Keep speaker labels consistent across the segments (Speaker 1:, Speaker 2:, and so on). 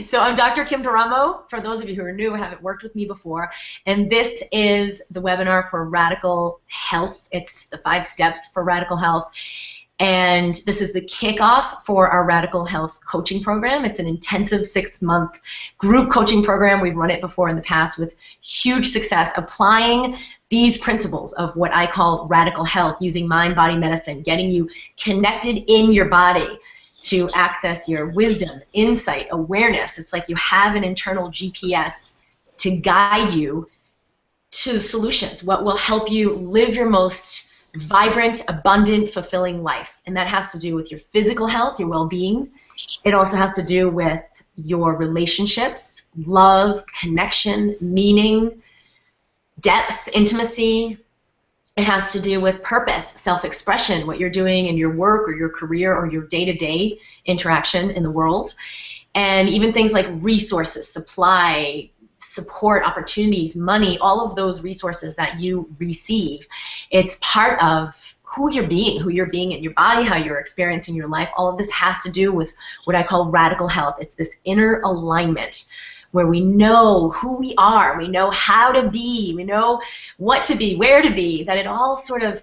Speaker 1: So I'm Dr. Kim Duramo, for those of you who are new or haven't worked with me before, and this is the webinar for Radical Health. It's the 5 steps for radical health, and this is the kickoff for our Radical Health coaching program. It's an intensive 6-month group coaching program. We've run it before in the past with huge success, applying these principles of what I call radical health, using mind-body medicine, getting you connected in your body to access your wisdom, insight, awareness. It's like you have an internal GPS to guide you to solutions, what will help you live your most vibrant, abundant, fulfilling life. And that has to do with your physical health, your well-being. It also has to do with your relationships, love, connection, meaning, depth, intimacy. It has to do with purpose, self-expression, what you're doing in your work or your career or your day-to-day interaction in the world. And even things like resources, supply, support, opportunities, money, all of those resources that you receive. It's part of who you're being in your body, how you're experiencing your life. All of this has to do with what I call radical health. It's this inner alignment where we know who we are, we know how to be, we know what to be, where to be, that it all sort of,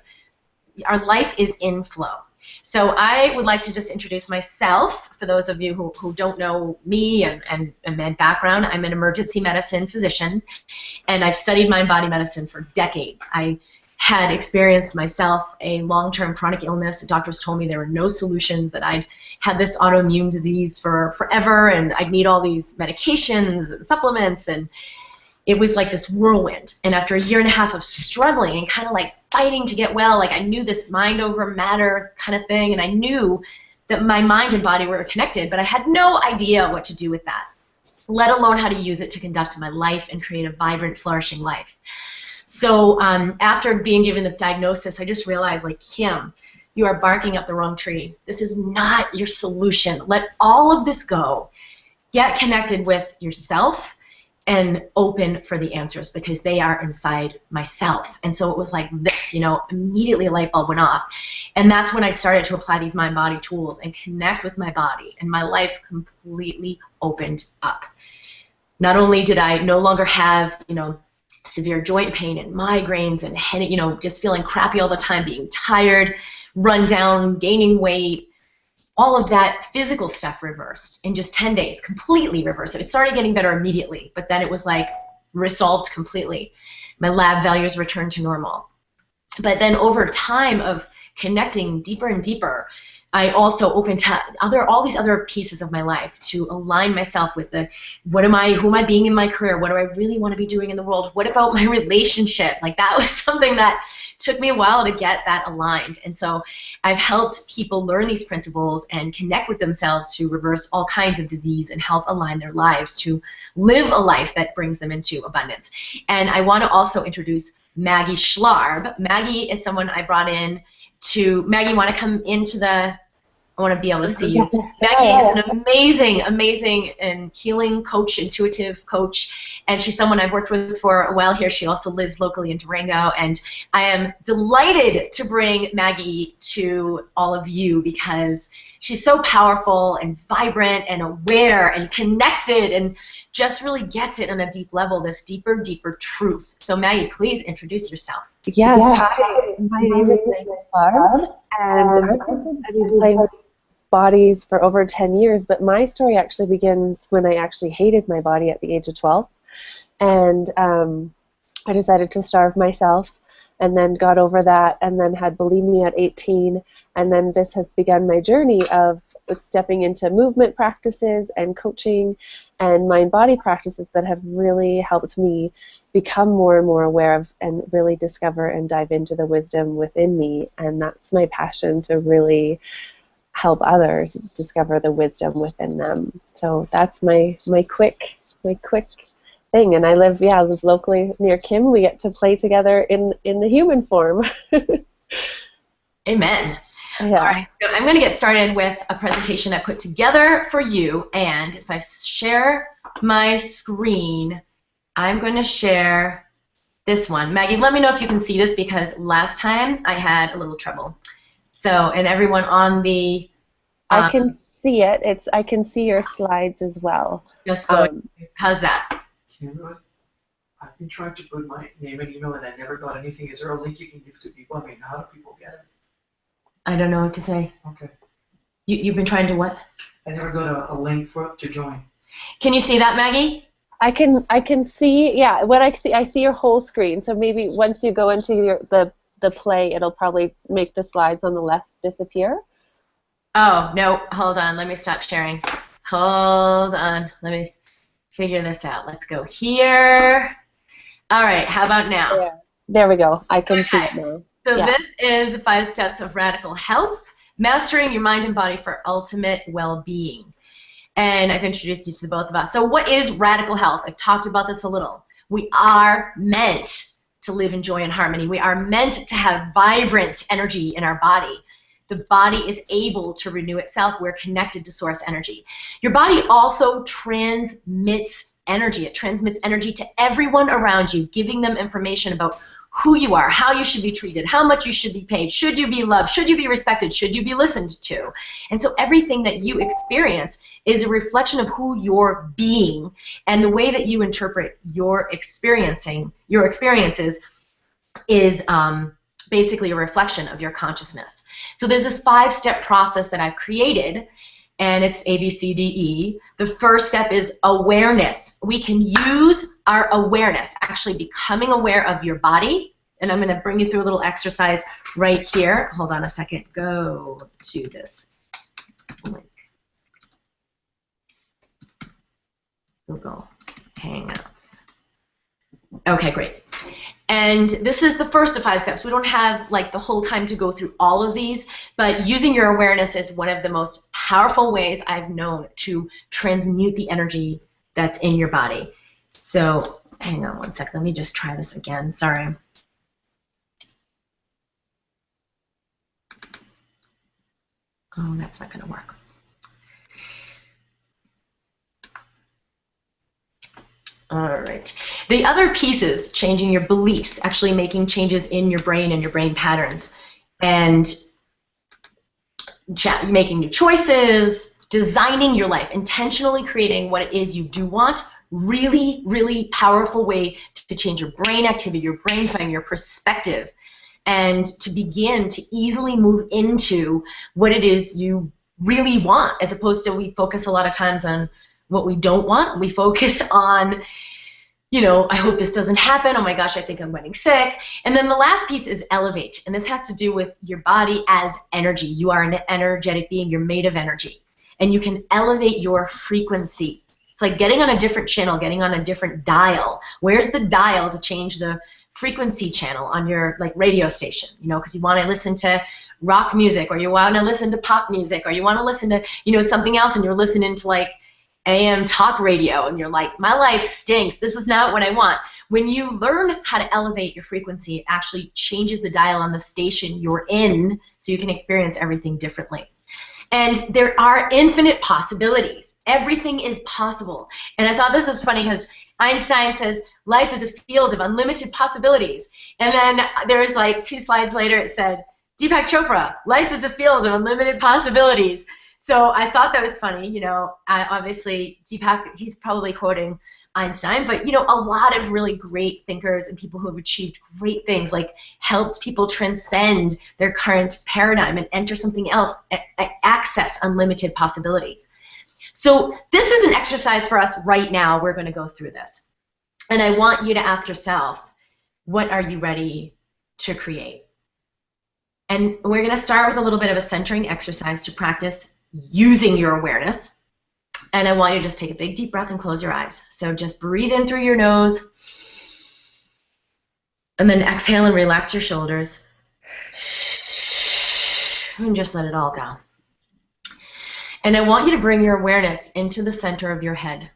Speaker 1: our life is in flow. So I would like to just introduce myself for those of you who don't know me and my background. I'm an emergency medicine physician, and I've studied mind-body medicine for decades. I had experienced myself a long-term chronic illness. The doctors told me there were no solutions, that I'd had this autoimmune disease for forever, and I'd need all these medications and supplements, and it was like this whirlwind. And after a year and a half of struggling and kind of like fighting to get well, like I knew this mind over matter kind of thing, and I knew that my mind and body were connected, but I had no idea what to do with that, let alone how to use it to conduct my life and create a vibrant, flourishing life. So after being given this diagnosis, I just realized, like, Kim, you are barking up the wrong tree. This is not your solution. Let all of this go. Get connected with yourself and open for the answers, because they are inside myself. And so it was like this, immediately a light bulb went off. And that's when I started to apply these mind-body tools and connect with my body, and my life completely opened up. Not only did I no longer have, severe joint pain and migraines and headache, just feeling crappy all the time, being tired, run down, gaining weight, all of that physical stuff reversed in just 10 days, completely reversed. It started getting better immediately, but then it was like resolved completely. My lab values returned to normal. But then over time of connecting deeper and deeper, I also opened to all these other pieces of my life to align myself with who am I being in my career? What do I really want to be doing in the world? What about my relationship? Like, that was something that took me a while to get that aligned. And so I've helped people learn these principles and connect with themselves to reverse all kinds of disease and help align their lives to live a life that brings them into abundance. And I want to also introduce Maggie Schlarb. Maggie is someone I brought in to, Maggie, want to come into I want to be able to see you. Maggie is an amazing and healing coach, intuitive coach, and she's someone I've worked with for a while here. She also lives locally in Durango, and I am delighted to bring Maggie to all of you because she's so powerful and vibrant and aware and connected and just really gets it on a deep level, this deeper truth. So Maggie, please introduce yourself.
Speaker 2: Yes, hi. My name is Maggie Schlarb, and I've been playing bodies for over 10 years, but my story actually begins when I actually hated my body at the age of 12, and I decided to starve myself, and then got over that, and then had bulimia at 18, and then this has begun my journey of stepping into movement practices and coaching and mind-body practices that have really helped me become more and more aware of and really discover and dive into the wisdom within me, and that's my passion, to really help others discover the wisdom within them. So that's my quick thing. And I live locally near Kim. We get to play together in the human form.
Speaker 1: Amen.
Speaker 2: Yeah.
Speaker 1: All right, so I'm going to get started with a presentation I put together for you, and if I share my screen, I'm going to share this one. Maggie, let me know if you can see this, because last time I had a little trouble. So, and everyone on the
Speaker 2: I can see it. I can see your slides as well.
Speaker 1: Just go. How's that?
Speaker 3: Kimberly, I've been trying to put my name and email and I never got anything. Is there a link you can give to people? I mean, how do people get it?
Speaker 1: I don't know what to say.
Speaker 3: Okay.
Speaker 1: You've been trying to what?
Speaker 3: I never got a link to join.
Speaker 1: Can you see that, Maggie?
Speaker 2: I can see, yeah, what I see your whole screen. So maybe once you go into the play, it'll probably make the slides on the left disappear.
Speaker 1: Oh, no, hold on. Let me stop sharing. Hold on. Let me figure this out. Let's go here. All right, how about now?
Speaker 2: Yeah. There we go. I can see it now.
Speaker 1: So this is 5 steps of radical health, mastering your mind and body for ultimate well-being. And I've introduced you to the both of us. So what is radical health? I've talked about this a little. We are meant to live in joy and harmony. We are meant to have vibrant energy in our body. The body is able to renew itself. We're connected to source energy. Your body also transmits energy. It transmits energy to everyone around you, giving them information about who you are, how you should be treated, how much you should be paid, should you be loved, should you be respected, should you be listened to. And so everything that you experience is a reflection of who you're being, and the way that you interpret your experiences is basically a reflection of your consciousness. So there's this 5-step process that I've created, and it's ABCDE. The first step is awareness. We can use our awareness, actually becoming aware of your body, and I'm going to bring you through a little exercise right here. Hold on a second. Go to this link. Google Hangouts. Okay, great. And this is the first of 5 steps. We don't have like the whole time to go through all of these, but using your awareness is one of the most powerful ways I've known to transmute the energy that's in your body. So hang on one sec. Let me just try this again. Sorry. Oh, that's not going to work. All right. The other pieces, changing your beliefs, actually making changes in your brain and your brain patterns, and making new choices, designing your life, intentionally creating what it is you do want. Really, really powerful way to change your brain activity, your brain firing, your perspective, and to begin to easily move into what it is you really want, as opposed to we focus a lot of times on what we don't want. We focus on, you know, I hope this doesn't happen. Oh my gosh, I think I'm getting sick. And then the last piece is elevate. And this has to do with your body as energy. You are an energetic being. You're made of energy. And you can elevate your frequency. It's like getting on a different channel, getting on a different dial. Where's the dial to change the frequency channel on your like radio station? You know, because you want to listen to rock music, or you want to listen to pop music, or you want to listen to, you know, something else, and you're listening to like AM talk radio, and you're like, my life stinks. This is not what I want. When you learn how to elevate your frequency, it actually changes the dial on the station you're in, so you can experience everything differently. And there are infinite possibilities. Everything is possible. And I thought this was funny because Einstein says life is a field of unlimited possibilities. And then there's like 2 slides later it said, Deepak Chopra, life is a field of unlimited possibilities. So I thought that was funny. You know, obviously Deepak, he's probably quoting Einstein, but you know, a lot of really great thinkers and people who have achieved great things, like helped people transcend their current paradigm and enter something else, access unlimited possibilities. So this is an exercise for us right now. We're going to go through this. And I want you to ask yourself, what are you ready to create? And we're going to start with a little bit of a centering exercise to practice using your awareness. And I want you to just take a big deep breath and close your eyes. So just breathe in through your nose. And then exhale and relax your shoulders. And just let it all go. And I want you to bring your awareness into the center of your head.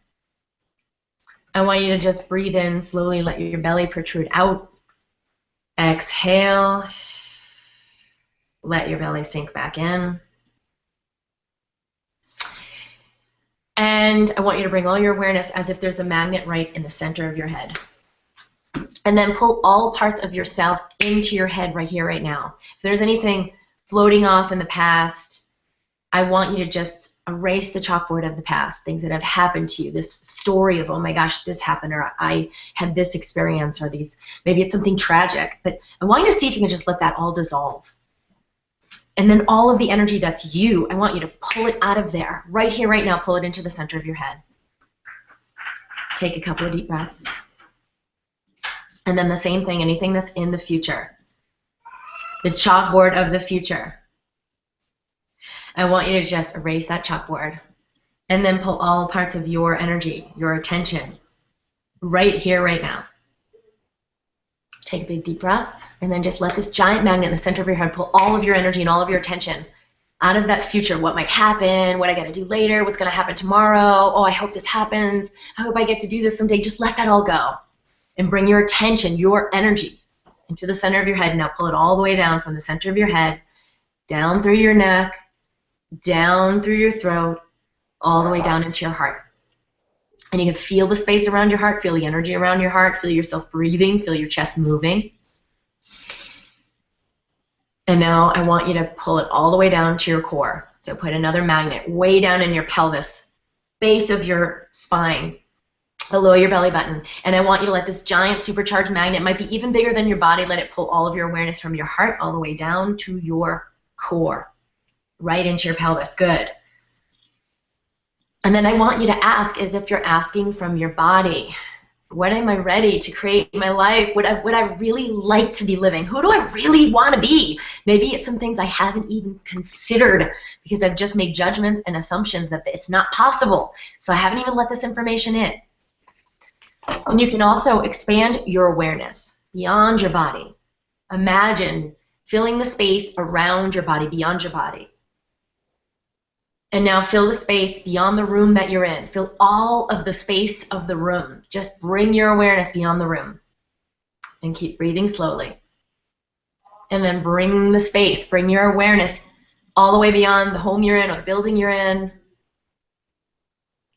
Speaker 1: I want you to just breathe in slowly, let your belly protrude out. Exhale. Let your belly sink back in. And I want you to bring all your awareness as if there's a magnet right in the center of your head. And then pull all parts of yourself into your head right here, right now. If there's anything floating off in the past, I want you to just erase the chalkboard of the past, things that have happened to you, this story of, oh my gosh, this happened, or I had this experience, or these, maybe it's something tragic, but I want you to see if you can just let that all dissolve. And then all of the energy that's you, I want you to pull it out of there, right here, right now, pull it into the center of your head. Take a couple of deep breaths. And then the same thing, anything that's in the future, the chalkboard of the future. I want you to just erase that chalkboard and then pull all parts of your energy, your attention, right here, right now. Take a big deep breath and then just let this giant magnet in the center of your head pull all of your energy and all of your attention out of that future, what might happen, what I got to do later, what's going to happen tomorrow, oh, I hope this happens, I hope I get to do this someday. Just let that all go and bring your attention, your energy into the center of your head. Now pull it all the way down from the center of your head, down through your neck, down through your throat, all the way down into your heart. And you can feel the space around your heart, feel the energy around your heart, feel yourself breathing, feel your chest moving. And now I want you to pull it all the way down to your core. So put another magnet way down in your pelvis, base of your spine, below your belly button. And I want you to let this giant supercharged magnet, might be even bigger than your body, let it pull all of your awareness from your heart all the way down to your core, right into your pelvis. Good. And then I want you to ask as if you're asking from your body, what am I ready to create in my life? Would I really like to be living? Who do I really want to be? Maybe it's some things I haven't even considered because I've just made judgments and assumptions that it's not possible. So I haven't even let this information in. And you can also expand your awareness beyond your body. Imagine filling the space around your body, beyond your body. And now fill the space beyond the room that you're in. Fill all of the space of the room. Just bring your awareness beyond the room. And keep breathing slowly. And then bring the space, bring your awareness all the way beyond the home you're in or the building you're in.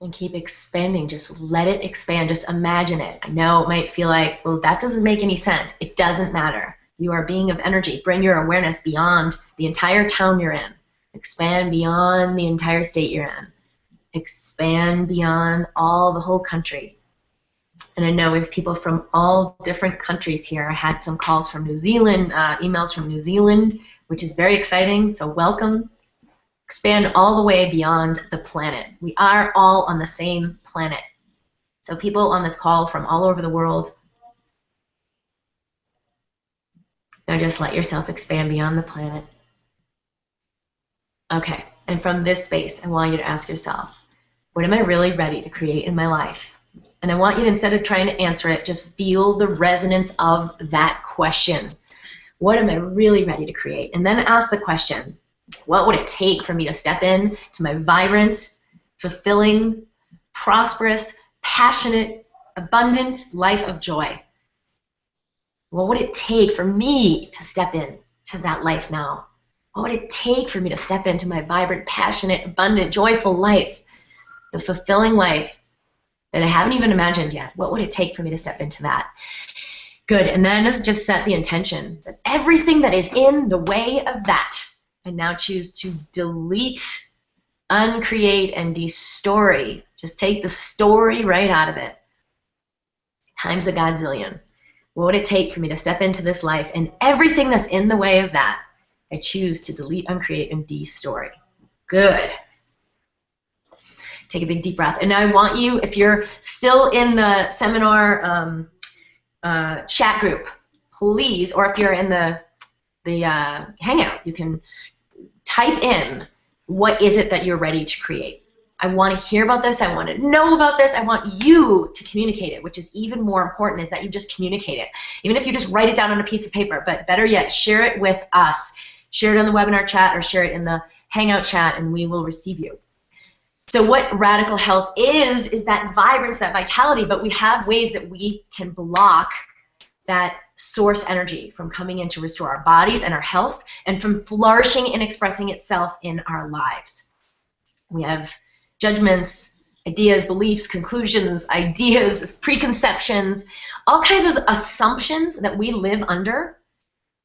Speaker 1: And keep expanding. Just let it expand. Just imagine it. I know it might feel like, well, that doesn't make any sense. It doesn't matter. You are a being of energy. Bring your awareness beyond the entire town you're in. Expand beyond the entire state you're in. Expand beyond the whole country. And I know we have people from all different countries here. I had some calls from New Zealand, emails from New Zealand, which is very exciting, so welcome. Expand all the way beyond the planet. We are all on the same planet. So people on this call from all over the world, now just let yourself expand beyond the planet. Okay, and from this space, I want you to ask yourself, what am I really ready to create in my life? And I want you to, instead of trying to answer it, just feel the resonance of that question. What am I really ready to create? And then ask the question, what would it take for me to step in to my vibrant, fulfilling, prosperous, passionate, abundant life of joy? What would it take for me to step in to that life now? What would it take for me to step into my vibrant, passionate, abundant, joyful life, the fulfilling life that I haven't even imagined yet? What would it take for me to step into that? Good, and then just set the intention that everything that is in the way of that, I now choose to delete, uncreate, and de-story. Just take the story right out of it. Times a godzillion. What would it take for me to step into this life and everything that's in the way of that, I choose to delete, uncreate, and de-story. Good. Take a big deep breath. And now I want you, if you're still in the seminar chat group, please, or if you're in the Hangout, you can type in, what is it that you're ready to create? I want to hear about this. I want to know about this. I want you to communicate it, which is even more important, is that you just communicate it. Even if you just write it down on a piece of paper, but better yet, share it with us. Share it on the webinar chat or share it in the Hangout chat, and we will receive you. So what radical health is that vibrance, that vitality, but we have ways that we can block that source energy from coming in to restore our bodies and our health and from flourishing and expressing itself in our lives. We have judgments, ideas, beliefs, conclusions, ideas, preconceptions, all kinds of assumptions that we live under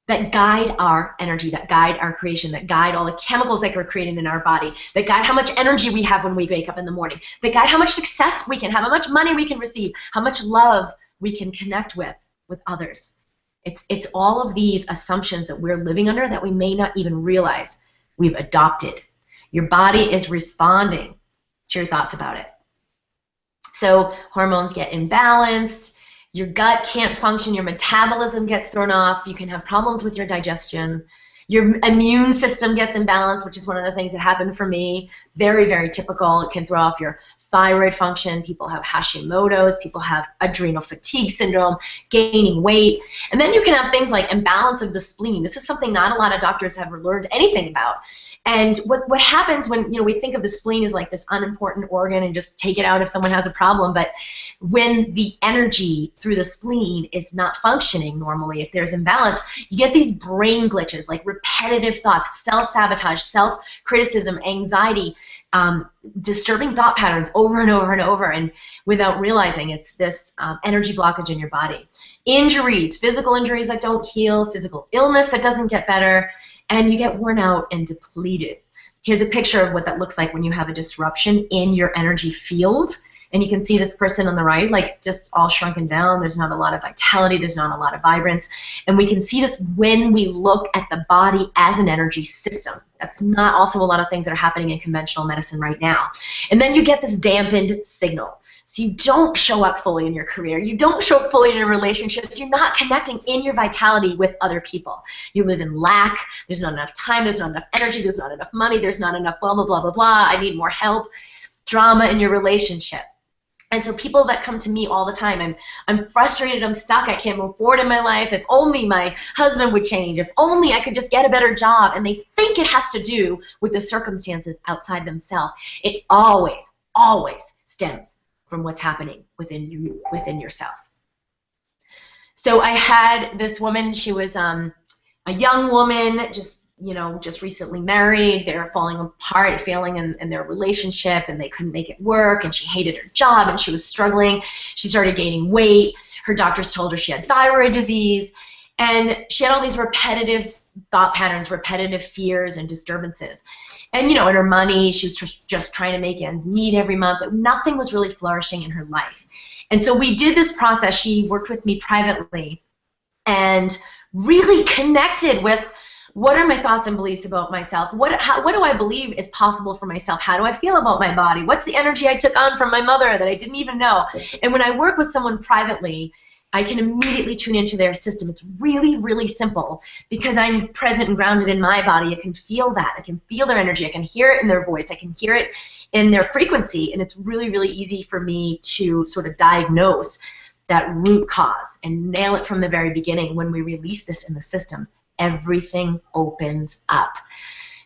Speaker 1: that guide our energy, that guide our creation, that guide all the chemicals that we're creating in our body, that guide how much energy we have when we wake up in the morning, that guide how much success we can have, how much money we can receive, how much love we can connect with others. It's all of these assumptions that we're living under that we may not even realize we've adopted. Your body is responding to your thoughts about it. So hormones get imbalanced, your gut can't function, your metabolism gets thrown off, you can have problems with your digestion, your immune system gets imbalanced, which is one of the things that happened for me. Very, very typical. It can throw off your thyroid function. People have Hashimoto's. People have adrenal fatigue syndrome, gaining weight. And then you can have things like imbalance of the spleen. This is something not a lot of doctors have learned anything about. And what happens when we think of the spleen as like this unimportant organ and just take it out if someone has a problem, but when the energy through the spleen is not functioning normally, if there's imbalance, you get these brain glitches like repetitive thoughts, self-sabotage, self-criticism, anxiety, disturbing thought patterns over and over and over, and without realizing it's this energy blockage in your body. Injuries, physical injuries that don't heal, physical illness that doesn't get better, and you get worn out and depleted. Here's a picture of what that looks like when you have a disruption in your energy field. And you can see this person on the right, like just all shrunken down. There's not a lot of vitality. There's not a lot of vibrance. And we can see this when we look at the body as an energy system. That's not also a lot of things that are happening in conventional medicine right now. And then you get this dampened signal. So you don't show up fully in your career. You don't show up fully in your relationships. You're not connecting in your vitality with other people. You live in lack. There's not enough time. There's not enough energy. There's not enough money. There's not enough blah, blah, blah, blah, blah. I need more help. Drama in your relationship. And so people that come to me all the time, I'm frustrated, I'm stuck, I can't move forward in my life, if only my husband would change, if only I could just get a better job, and they think it has to do with the circumstances outside themselves. It always, always stems from what's happening within yourself. So I had this woman, she was a young woman, just recently married. They were falling apart, failing in their relationship, and they couldn't make it work, and she hated her job, and she was struggling. She started gaining weight. Her doctors told her she had thyroid disease, and she had all these repetitive thought patterns, repetitive fears and disturbances. And, in her money, she was just trying to make ends meet every month, but nothing was really flourishing in her life. And so we did this process. She worked with me privately and really connected with what are my thoughts and beliefs about myself? What do I believe is possible for myself? How do I feel about my body? What's the energy I took on from my mother that I didn't even know? And when I work with someone privately, I can immediately tune into their system. It's really, really simple because I'm present and grounded in my body. I can feel that. I can feel their energy. I can hear it in their voice. I can hear it in their frequency. And it's really, really easy for me to sort of diagnose that root cause and nail it from the very beginning. When we release this in the system, everything opens up.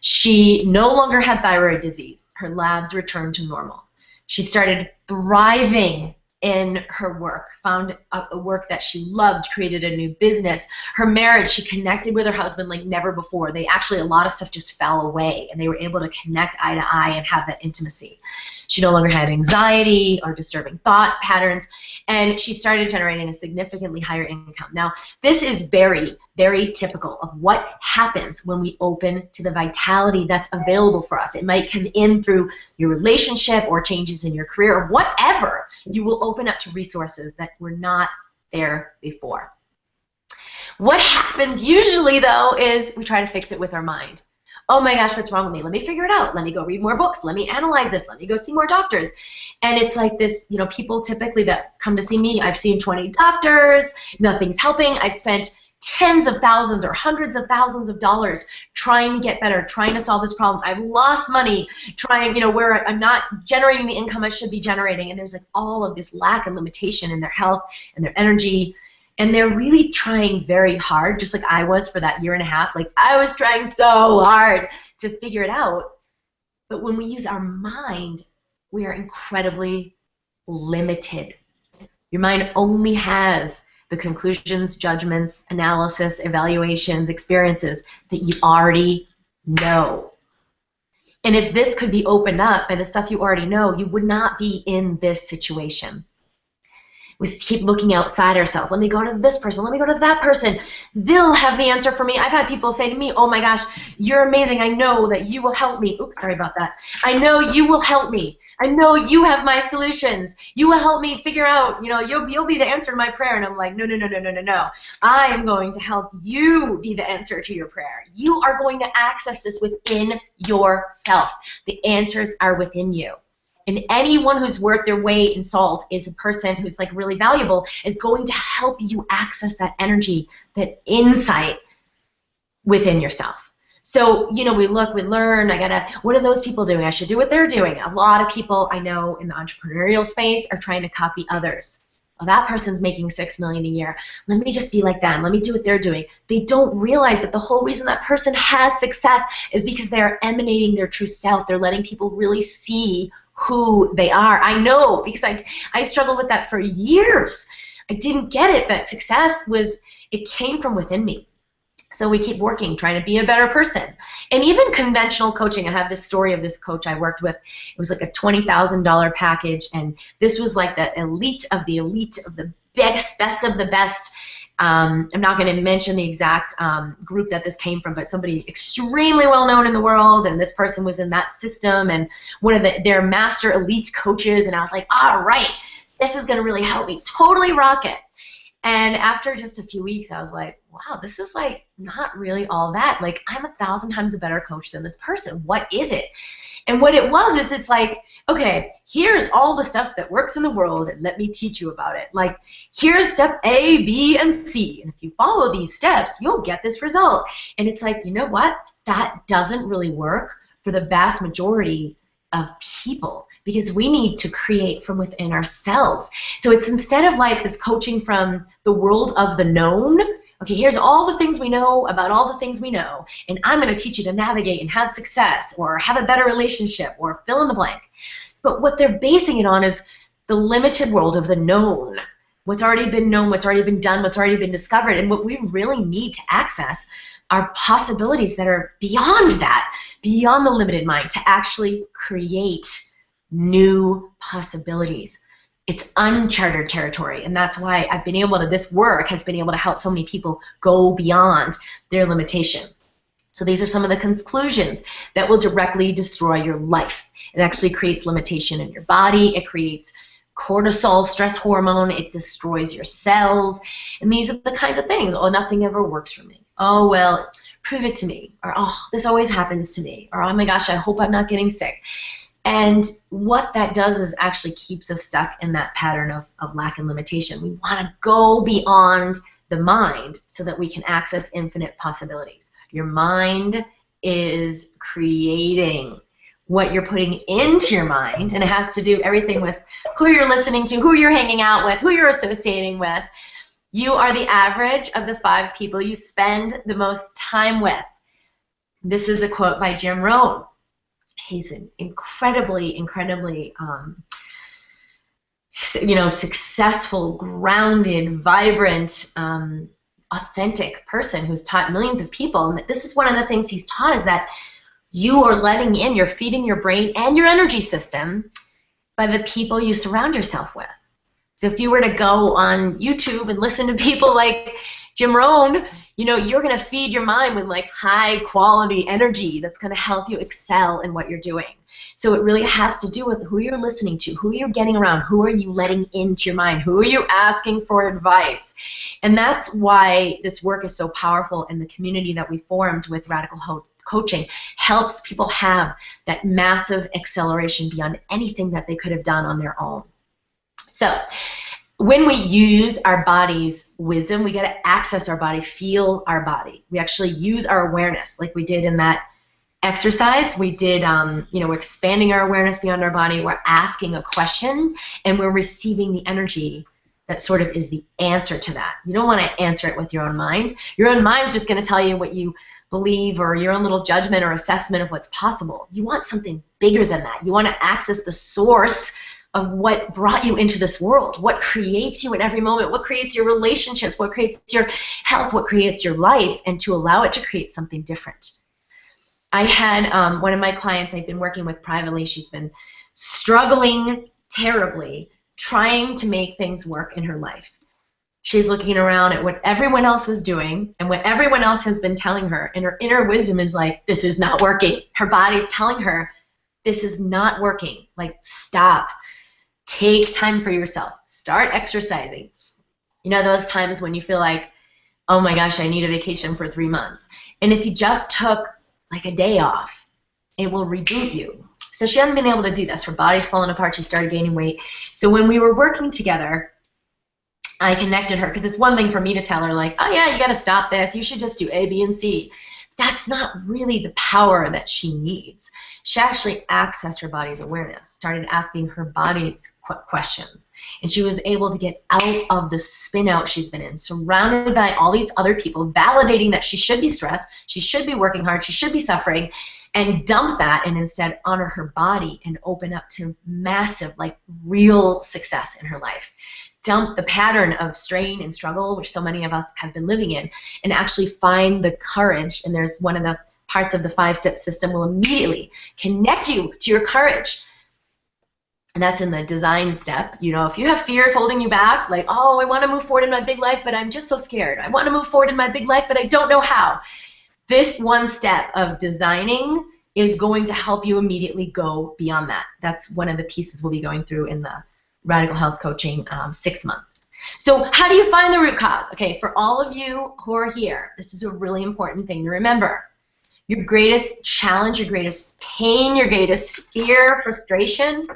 Speaker 1: She no longer had thyroid disease. Her labs returned to normal. She started thriving in her work, found a work that she loved, created a new business. Her marriage, she connected with her husband like never before. A lot of stuff just fell away, and they were able to connect eye to eye and have that intimacy. She no longer had anxiety or disturbing thought patterns, and she started generating a significantly higher income. Now, this is very, very typical of what happens when we open to the vitality that's available for us. It might come in through your relationship or changes in your career or whatever. You will open up to resources that were not there before. What happens usually, though, is we try to fix it with our mind. Oh my gosh, what's wrong with me? Let me figure it out. Let me go read more books. Let me analyze this. Let me go see more doctors. And it's like this, people typically that come to see me, I've seen 20 doctors, nothing's helping. I've spent tens of thousands or hundreds of thousands of dollars trying to get better, trying to solve this problem. I've lost money trying, where I'm not generating the income I should be generating. And there's like all of this lack and limitation in their health and their energy. And they're really trying very hard, just like I was for that year and a half. Like I was trying so hard to figure it out. But when we use our mind, we are incredibly limited. Your mind only has the conclusions, judgments, analysis, evaluations, experiences that you already know. And if this could be opened up by the stuff you already know, you would not be in this situation. We keep looking outside ourselves. Let me go to this person. Let me go to that person. They'll have the answer for me. I've had people say to me, oh my gosh, you're amazing. I know that you will help me. Oops, sorry about that. I know you will help me. I know you have my solutions. You will help me figure out, you'll be the answer to my prayer. And I'm like, no, no, no, no, no, no, no. I am going to help you be the answer to your prayer. You are going to access this within yourself. The answers are within you. And anyone who's worth their weight in salt is a person who's like really valuable, is going to help you access that energy, that insight within yourself. So, we look, we learn, what are those people doing? I should do what they're doing. A lot of people I know in the entrepreneurial space are trying to copy others. Well, that person's making $6 million a year. Let me just be like them. Let me do what they're doing. They don't realize that the whole reason that person has success is because they're emanating their true self. They're letting people really see who they are. I know, because I struggled with that for years. I didn't get it, that success it came from within me. So we keep working, trying to be a better person. And even conventional coaching, I have this story of this coach I worked with. It was like a $20,000 package, and this was like the elite of the best of the best. I'm not going to mention the exact group that this came from, but somebody extremely well known in the world, and this person was in that system, and one of their master elite coaches, and I was like, all right, this is going to really help me totally rock it. And after just a few weeks, I was like, wow, this is like not really all that. Like, I'm 1,000 times a better coach than this person. What is it? And what it was is, it's like, okay, here's all the stuff that works in the world, and let me teach you about it. Like, here's step A, B, and C. And if you follow these steps, you'll get this result. And it's like, you know what? That doesn't really work for the vast majority of people, because we need to create from within ourselves. So it's, instead of like this coaching from the world of the known, okay, here's all the things we know about all the things we know, and I'm going to teach you to navigate and have success, or have a better relationship, or fill in the blank. But what they're basing it on is the limited world of the known. What's already been known, what's already been done, what's already been discovered. And what we really need to access are possibilities that are beyond that, beyond the limited mind, to actually create new possibilities. It's uncharted territory, and that's why I've been able to, this work has been able to help so many people go beyond their limitation. So these are some of the conclusions that will directly destroy your life. It actually creates limitation in your body. It creates cortisol, stress hormone. It destroys your cells. And these are the kinds of things. Oh, nothing ever works for me. Oh, well, prove it to me. Or, oh, this always happens to me. Or, oh my gosh, I hope I'm not getting sick. And what that does is actually keeps us stuck in that pattern of lack and limitation. We want to go beyond the mind so that we can access infinite possibilities. Your mind is creating what you're putting into your mind, and it has to do everything with who you're listening to, who you're hanging out with, who you're associating with. You are the average of the 5 people you spend the most time with. This is a quote by Jim Rohn. He's an incredibly successful, grounded, vibrant, authentic person who's taught millions of people. And this is one of the things he's taught, is that you are letting in, you're feeding your brain and your energy system by the people you surround yourself with. So if you were to go on YouTube and listen to people like Jim Rohn, you're going to feed your mind with like high quality energy that's going to help you excel in what you're doing. So it really has to do with who you're listening to, who you're getting around, who are you letting into your mind, who are you asking for advice. And that's why this work is so powerful, and the community that we formed with Radical Coaching helps people have that massive acceleration beyond anything that they could have done on their own. So when we use our body's wisdom, we got to access our body, feel our body. We actually use our awareness, like we did in that exercise. We did, we're expanding our awareness beyond our body. We're asking a question, and we're receiving the energy that sort of is the answer to that. You don't want to answer it with your own mind. Your own mind's just going to tell you what you believe, or your own little judgment or assessment of what's possible. You want something bigger than that. You want to access the source of what brought you into this world, what creates you in every moment, what creates your relationships, what creates your health, what creates your life, and to allow it to create something different. I had one of my clients I've been working with privately. She's been struggling terribly trying to make things work in her life. She's looking around at what everyone else is doing and what everyone else has been telling her, and her inner wisdom is like, this is not working. Her body's telling her, this is not working. Like, stop. Take time for yourself. Start exercising. You know those times when you feel like, oh my gosh, I need a vacation for 3 months. And if you just took like a day off, it will reboot you. So she hasn't been able to do this. Her body's falling apart. She started gaining weight. So when we were working together, I connected her, because it's one thing for me to tell her, like, oh yeah, you got to stop this. You should just do A, B, and C. That's not really the power that she needs. She actually accessed her body's awareness, started asking her body's questions, and she was able to get out of the spin out she's been in, surrounded by all these other people validating that she should be stressed, she should be working hard, she should be suffering, and dump that and instead honor her body and open up to massive, like, real success in her life. Dump the pattern of strain and struggle, which so many of us have been living in, and actually find the courage. And there's one of the parts of the 5-step system will immediately connect you to your courage. And that's in the design step. You know, if you have fears holding you back, like, oh, I want to move forward in my big life, but I'm just so scared. I want to move forward in my big life, but I don't know how. This one step of designing is going to help you immediately go beyond that. That's one of the pieces we'll be going through in the Radical Health Coaching 6 month. So how do you find the root cause? Okay, for all of you who are here, this is a really important thing to remember. Your greatest challenge, your greatest pain, your greatest fear, frustration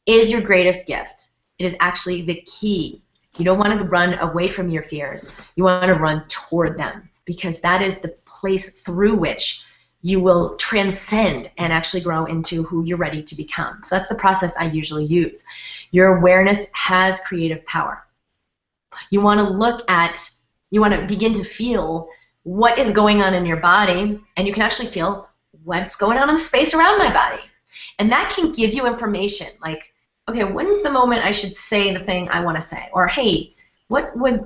Speaker 1: is your greatest gift. It is actually the key. You don't want to run away from your fears. You want to run toward them, because that is the place through which you will transcend and actually grow into who you're ready to become. So that's the process I usually use. Your awareness has creative power. You want to begin to feel what is going on in your body, and you can actually feel what's going on in the space around my body. And that can give you information like, okay, when's the moment I should say the thing I want to say? Or, hey,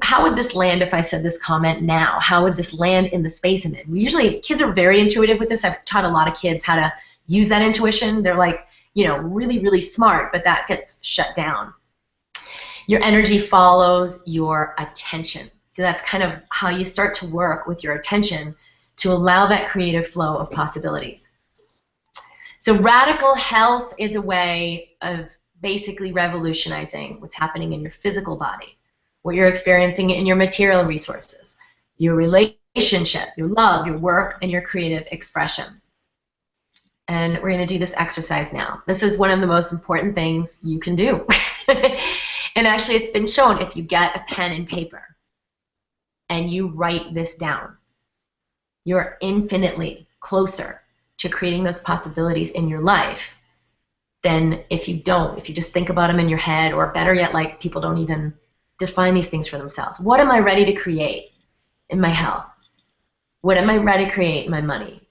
Speaker 1: how would this land if I said this comment now? How would this land in the space I'm in? Usually, kids are very intuitive with this. I've taught a lot of kids how to use that intuition. They're like, you know, really, really smart, but that gets shut down. Your energy follows your attention. So that's kind of how you start to work with your attention to allow that creative flow of possibilities. So radical health is a way of basically revolutionizing what's happening in your physical body, what you're experiencing in your material resources, your relationship, your love, your work, and your creative expression. And we're going to do this exercise now. This is one of the most important things you can do. And actually, it's been shown, if you get a pen and paper and you write this down, you're infinitely closer to creating those possibilities in your life than if you don't, if you just think about them in your head, or better yet, like, people don't even define these things for themselves. What am I ready to create in my health? What am I ready to create in my money?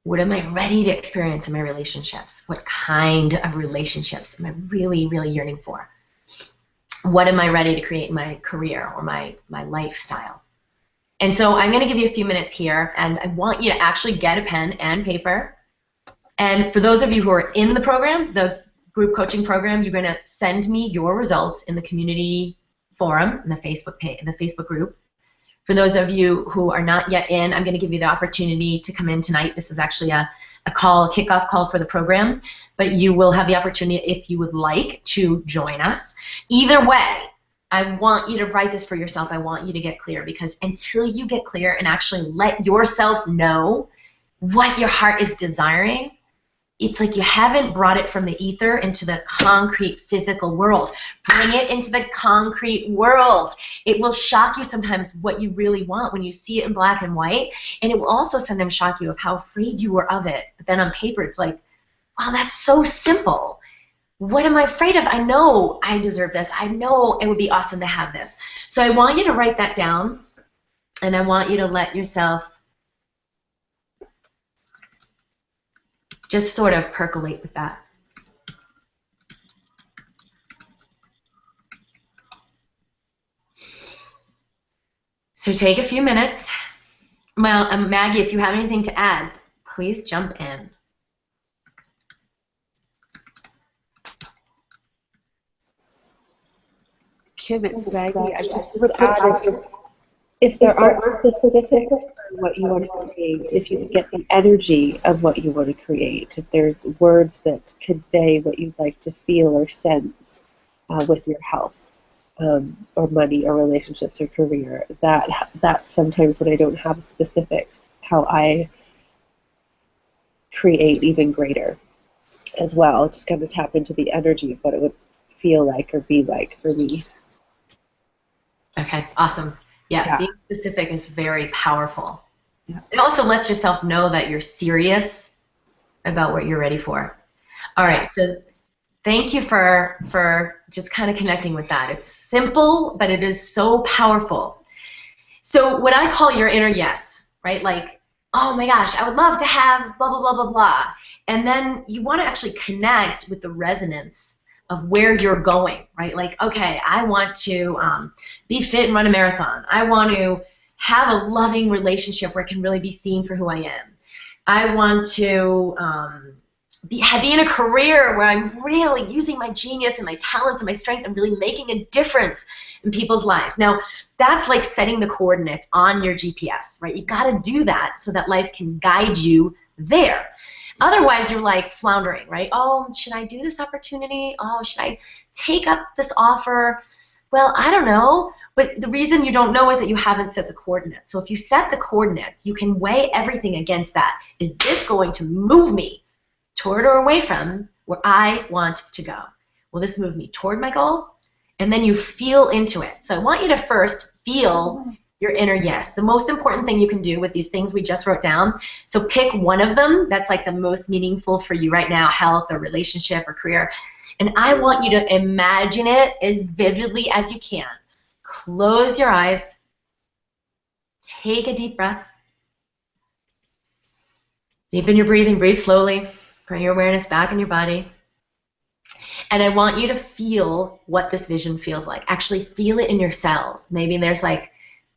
Speaker 1: What am I ready to experience in my relationships? What kind of relationships am I really, really yearning for? What am I ready to create in my career or my lifestyle? And so I'm going to give you a few minutes here, and I want you to actually get a pen and paper. And for those of you who are in the program, the group coaching program, you're going to send me your results in the community forum, in the Facebook page, in the Facebook group. For those of you who are not yet in, I'm going to give you the opportunity to come in tonight. This is actually a kickoff call for the program, but you will have the opportunity, if you would like, to join us. Either way, I want you to write this for yourself. I want you to get clear, because until you get clear and actually let yourself know what your heart is desiring, it's like you haven't brought it from the ether into the concrete physical world. Bring it into the concrete world. It will shock you sometimes what you really want when you see it in black and white, and it will also sometimes shock you of how afraid you were of it. But then on paper, it's like, wow, that's so simple. What am I afraid of? I know I deserve this. I know it would be awesome to have this. So I want you to write that down, and I want you to let yourself just sort of percolate with that. So take a few minutes. Well, Maggie, if you have anything to add, please jump in.
Speaker 2: Kim, it's Maggie. I just would add, if there aren't specifics for what you want to create, if you get the energy of what you want to create, if there's words that convey what you'd like to feel or sense with your health, or money or relationships or career, that's sometimes when I don't have specifics, how I create even greater as well. Just kind of tap into the energy of what it would feel like or be like for me.
Speaker 1: Okay, awesome. Yeah, being specific is very powerful. Yeah. It also lets yourself know that you're serious about what you're ready for. All right, so thank you for just kind of connecting with that. It's simple, but it is so powerful. So what I call your inner yes, right? Like, oh my gosh, I would love to have blah, blah, blah, blah, blah. And then you want to actually connect with the resonance of where you're going, right? Like, okay, I want to be fit and run a marathon. I want to have a loving relationship where I can really be seen for who I am. I want to be in a career where I'm really using my genius and my talents and my strength and really making a difference in people's lives. Now, that's like setting the coordinates on your GPS, right? You got to do that so that life can guide you there. Otherwise, you're like floundering, right? Oh, should I do this opportunity? Oh, should I take up this offer? Well, I don't know. But the reason you don't know is that you haven't set the coordinates. So if you set the coordinates, you can weigh everything against that. Is this going to move me toward or away from where I want to go? Will this move me toward my goal? And then you feel into it. So I want you to first feel your inner yes. The most important thing you can do with these things we just wrote down, so pick one of them that's like the most meaningful for you right now, health or relationship or career. And I want you to imagine it as vividly as you can. Close your eyes. Take a deep breath. Deepen your breathing. Breathe slowly. Bring your awareness back in your body. And I want you to feel what this vision feels like. Actually feel it in your cells. Maybe there's like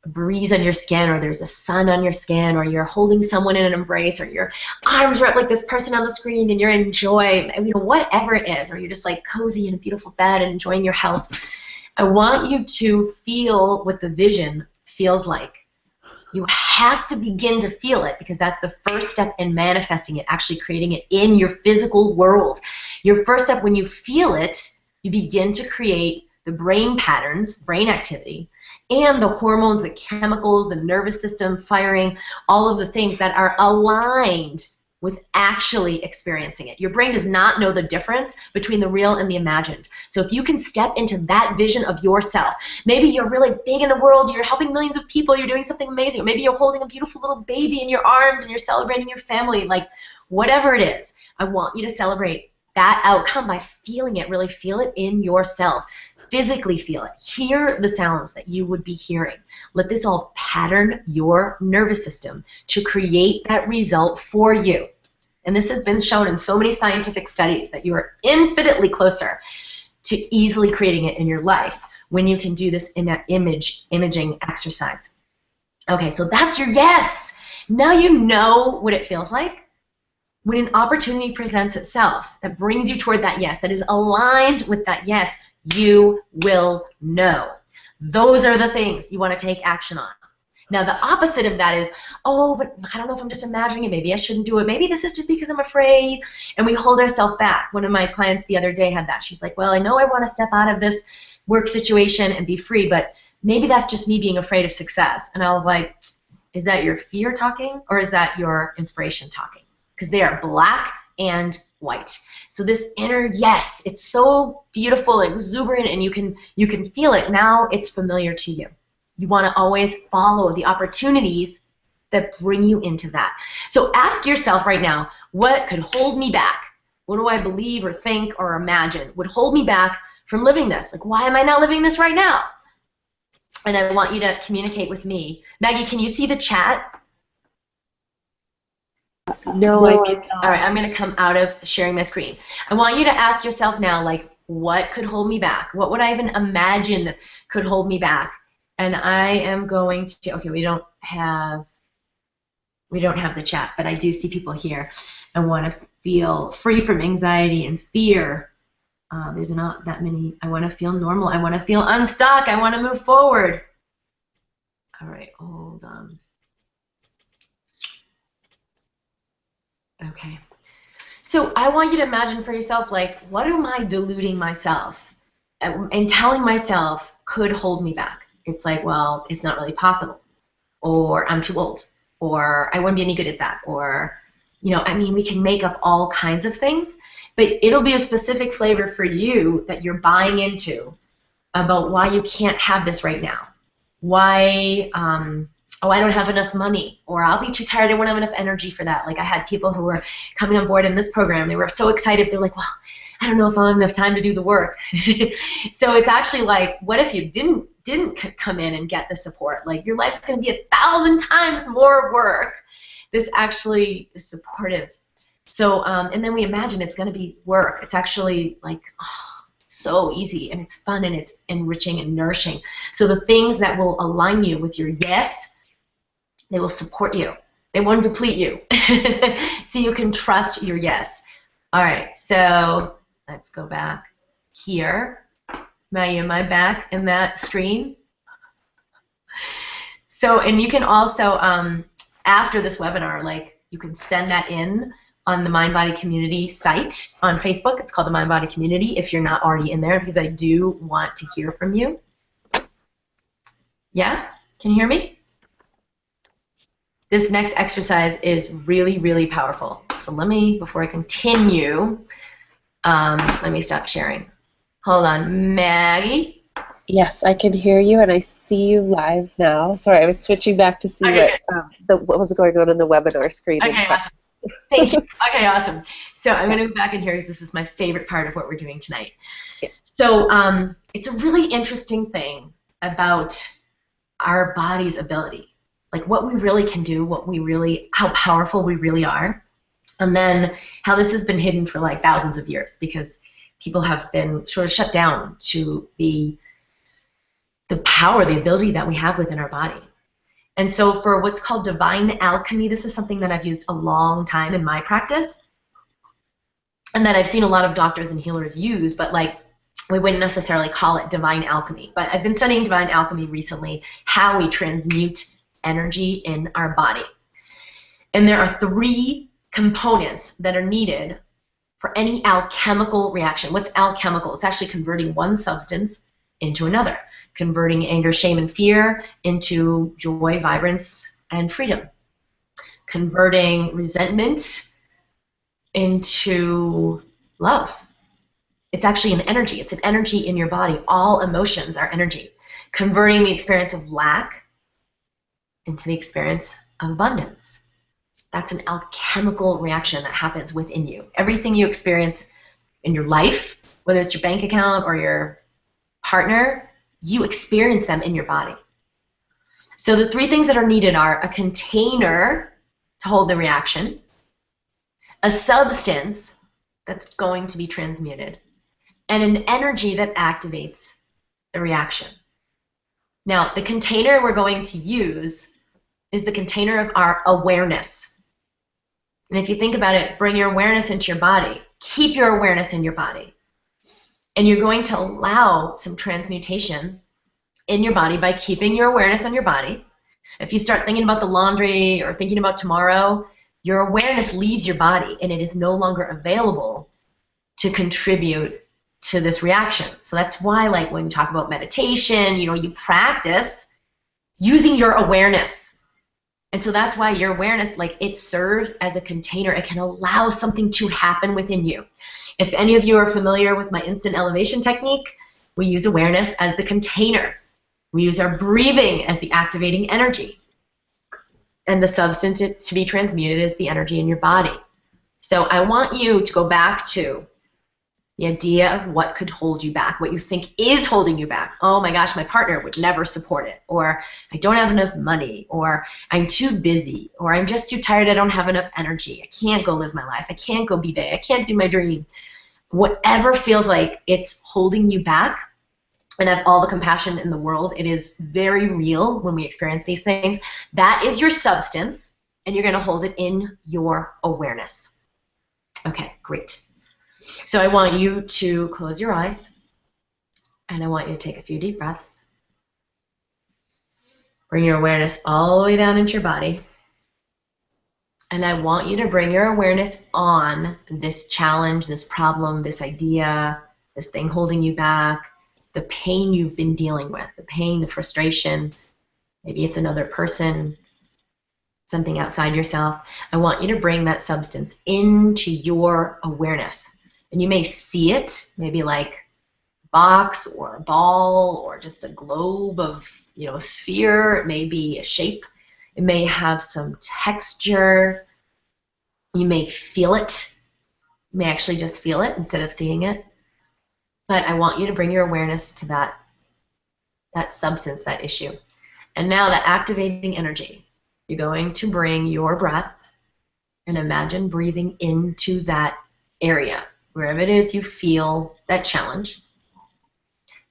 Speaker 1: a breeze on your skin, or there's a sun on your skin, or you're holding someone in an embrace, or your arms are up like this person on the screen and you're in joy, whatever it is, or you're just like cozy in a beautiful bed and enjoying your health. I want you to feel what the vision feels like. You have to begin to feel it, because that's the first step in manifesting it, actually creating it in your physical world. Your first step, when you feel it, you begin to create the brain patterns, brain activity, and the hormones, the chemicals, the nervous system firing, all of the things that are aligned with actually experiencing it. Your brain does not know the difference between the real and the imagined. So if you can step into that vision of yourself, maybe you're really big in the world, you're helping millions of people, you're doing something amazing, or maybe you're holding a beautiful little baby in your arms and you're celebrating your family, like whatever it is, I want you to celebrate that outcome by feeling it, really feel it in your cells. Physically feel it. Hear the sounds that you would be hearing. Let this all pattern your nervous system to create that result for you. And this has been shown in so many scientific studies that you are infinitely closer to easily creating it in your life when you can do this imaging exercise. Okay, so that's your yes. Now you know what it feels like. When an opportunity presents itself that brings you toward that yes, that is aligned with that yes, you will know. Those are the things you want to take action on. Now, the opposite of that is, oh, but I don't know if I'm just imagining it. Maybe I shouldn't do it. Maybe this is just because I'm afraid. And we hold ourselves back. One of my clients the other day had that. She's like, well, I know I want to step out of this work situation and be free, but maybe that's just me being afraid of success. And I was like, is that your fear talking, or is that your inspiration talking? Because they are black and white. So this inner yes, it's so beautiful, exuberant, and you can feel it. Now it's familiar to you. You want to always follow the opportunities that bring you into that. So ask yourself right now, what could hold me back? What do I believe or think or imagine would hold me back from living this? Like, why am I not living this right now? And I want you to communicate with me. Maggie, can you see the chat?
Speaker 2: No, I can't.
Speaker 1: All right, I'm going to come out of sharing my screen. I want you to ask yourself now, like, what could hold me back? What would I even imagine could hold me back? And I am going to, okay, we don't have the chat, but I do see people here. I want to feel free from anxiety and fear There's not that many. I want to feel normal. I want to feel unstuck. I want to move forward. All right, hold on. Okay. So I want you to imagine for yourself, like, what am I deluding myself and telling myself could hold me back? It's like, well, it's not really possible, or I'm too old, or I wouldn't be any good at that, or, I mean, we can make up all kinds of things, but it'll be a specific flavor for you that you're buying into about why you can't have this right now. Why, oh, I don't have enough money, or I'll be too tired, I won't have enough energy for that. Like I had people who were coming on board in this program, they were so excited, they're like, well, I don't know if I'll have enough time to do the work. So it's actually like, what if you didn't come in and get the support? Like your life's going to be 1,000 times more work. This actually is supportive. So, and then we imagine it's going to be work. It's actually like, so easy, and it's fun, and it's enriching and nourishing. So the things that will align you with your yes, they will support you. They won't deplete you. So you can trust your yes. All right, so let's go back here. Am I back in that screen? So, and you can also, after this webinar, like you can send that in on the Mind Body Community site on Facebook. It's called the Mind Body Community if you're not already in there, because I do want to hear from you. Yeah? Can you hear me? This next exercise is really, really powerful. So let me, before I continue, let me stop sharing. Hold on. Maggie?
Speaker 2: Yes, I can hear you, and I see you live now. Sorry, I was switching back to see what was going on in the webinar screen.
Speaker 1: Okay, awesome. Thank you. Okay, awesome. So I'm going to go back in here because this is my favorite part of what we're doing tonight.
Speaker 2: Yeah.
Speaker 1: So it's a really interesting thing about our body's ability, like what we really can do, how powerful we really are, and then how this has been hidden for like thousands of years because people have been sort of shut down to the power, the ability that we have within our body. And so for what's called divine alchemy, this is something that I've used a long time in my practice and that I've seen a lot of doctors and healers use, but like we wouldn't necessarily call it divine alchemy. But I've been studying divine alchemy recently, how we transmute energy in our body. And there are 3 components that are needed for any alchemical reaction. What's alchemical? It's actually converting one substance into another. Converting anger, shame, and fear into joy, vibrance, and freedom. Converting resentment into love. It's actually an energy. It's an energy in your body. All emotions are energy. Converting the experience of lack into the experience of abundance. That's an alchemical reaction that happens within you. Everything you experience in your life, whether it's your bank account or your partner, you experience them in your body. So the 3 things that are needed are a container to hold the reaction, a substance that's going to be transmuted, and an energy that activates the reaction. Now, the container we're going to use is the container of our awareness. And if you think about it, bring your awareness into your body. Keep your awareness in your body. And you're going to allow some transmutation in your body by keeping your awareness on your body. If you start thinking about the laundry or thinking about tomorrow, your awareness leaves your body and it is no longer available to contribute to this reaction. So that's why, like, when you talk about meditation, you practice using your awareness. And so that's why your awareness, like, it serves as a container. It can allow something to happen within you. If any of you are familiar with my instant elevation technique, we use awareness as the container. We use our breathing as the activating energy. And the substance to be transmuted is the energy in your body. So I want you to go back to the idea of what could hold you back, what you think is holding you back. Oh my gosh, my partner would never support it, or I don't have enough money, or I'm too busy, or I'm just too tired, I don't have enough energy, I can't go live my life, I can't go be big, I can't do my dream. Whatever feels like it's holding you back, and I have all the compassion in the world, it is very real when we experience these things. That is your substance, and you're going to hold it in your awareness. Okay, great. So I want you to close your eyes, and I want you to take a few deep breaths. Bring your awareness all the way down into your body. And I want you to bring your awareness on this challenge, this problem, this idea, this thing holding you back, the pain you've been dealing with, the pain, the frustration. Maybe it's another person, something outside yourself. I want you to bring that substance into your awareness. And you may see it, maybe like a box or a ball or just a globe of, a sphere. It may be a shape. It may have some texture. You may feel it. You may actually just feel it instead of seeing it. But I want you to bring your awareness to that substance, that issue. And now that activating energy, you're going to bring your breath and imagine breathing into that area, wherever it is you feel that challenge.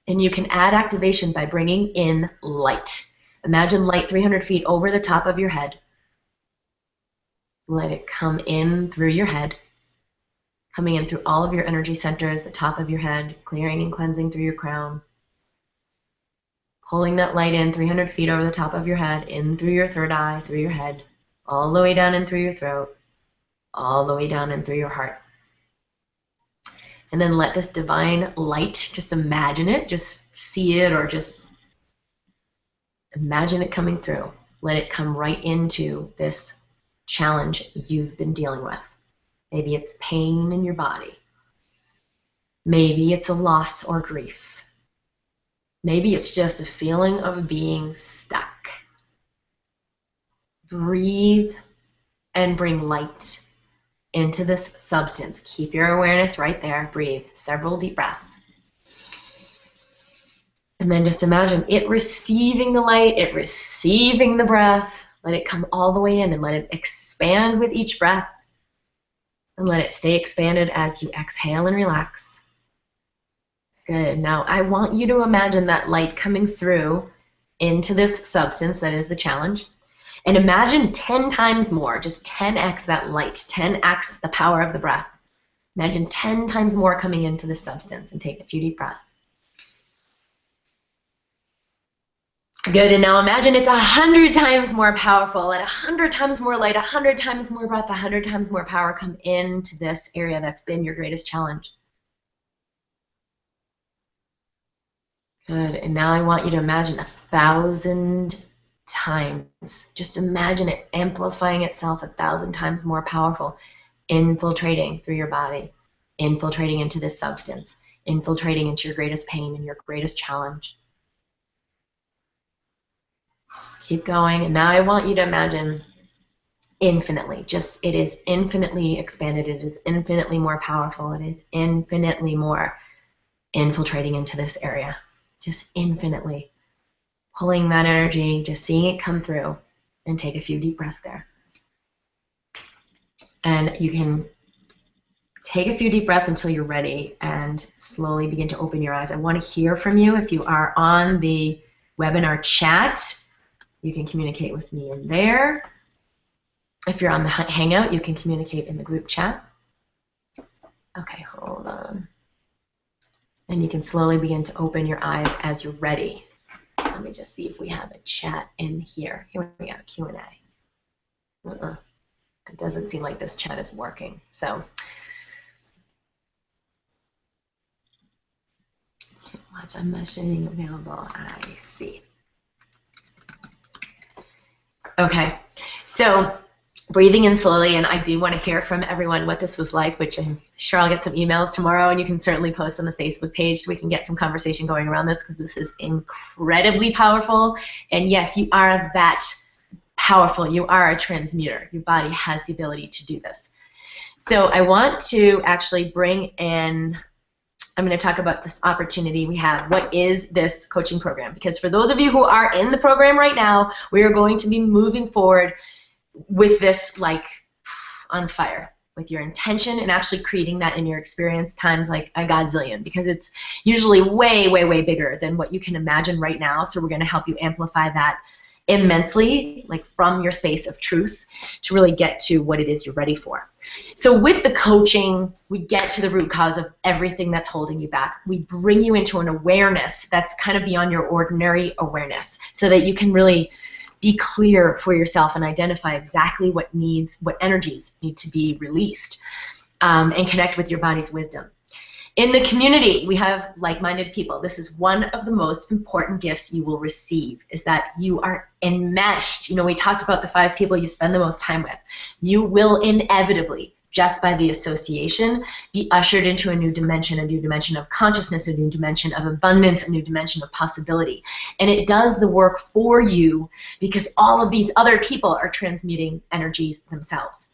Speaker 1: And you can add activation by bringing in light. Imagine light 300 feet over the top of your head. Let it come in through your head, coming in through all of your energy centers, the top of your head, clearing and cleansing through your crown. Pulling that light in 300 feet over the top of your head, in through your third eye, through your head, all the way down in through your throat, all the way down in through your heart. And then let this divine light, just imagine it, just see it, or just imagine it coming through. Let it come right into this challenge you've been dealing with. Maybe it's pain in your body. Maybe it's a loss or grief. Maybe it's just a feeling of being stuck. Breathe and bring light into this substance. Keep your awareness right there. Breathe several deep breaths. And then just imagine it receiving the light, it receiving the breath. Let it come all the way in and let it expand with each breath. And let it stay expanded as you exhale and relax. Good. Now I want you to imagine that light coming through into this substance that is the challenge. And imagine 10 times more, just 10x that light, 10x the power of the breath. Imagine 10 times more coming into this substance, and take a few deep breaths. Good. And now imagine it's 100 times more powerful, and 100 times more light, 100 times more breath, 100 times more power come into this area that's been your greatest challenge. Good. And now I want you to imagine 1,000 times. Just imagine it amplifying itself 1,000 times more powerful, infiltrating through your body, infiltrating into this substance, infiltrating into your greatest pain and your greatest challenge. Keep going. And now I want you to imagine infinitely. It is infinitely expanded. It is infinitely more powerful. It is infinitely more infiltrating into this area. Just infinitely pulling that energy, just seeing it come through, and take a few deep breaths there. And you can take a few deep breaths until you're ready and slowly begin to open your eyes. I want to hear from you. If you are on the webinar chat, you can communicate with me in there. If you're on the Hangout, you can communicate in the group chat. Okay, hold on. And you can slowly begin to open your eyes as you're ready. Let me just see if we have a chat in here. Here we go, Q&A. It doesn't seem like this chat is working. So, watch on messaging available. I see. Okay, so breathing in slowly, and I do want to hear from everyone what this was like, which I'm sure I'll get some emails tomorrow, and you can certainly post on the Facebook page so we can get some conversation going around this, because this is incredibly powerful. And yes, you are that powerful. You are a transmuter. Your body has the ability to do this. So I want to actually bring in, I'm going to talk about this opportunity we have. What is this coaching program? Because for those of you who are in the program right now, we are going to be moving forward with this like on fire, with your intention and actually creating that in your experience times like a godzillion, because it's usually way, way, way bigger than what you can imagine right now. So we're going to help you amplify that immensely, like from your space of truth, to really get to what it is you're ready for. So with the coaching, we get to the root cause of everything that's holding you back. We bring you into an awareness that's kind of beyond your ordinary awareness, so that you can really be clear for yourself and identify exactly what energies need to be released, and connect with your body's wisdom. In the community, we have like-minded people. This is one of the most important gifts you will receive, is that you are enmeshed. You know, we talked about the 5 people you spend the most time with. You will inevitably, just by the association, be ushered into a new dimension of consciousness, a new dimension of abundance, a new dimension of possibility. And it does the work for you because all of these other people are transmuting energies themselves.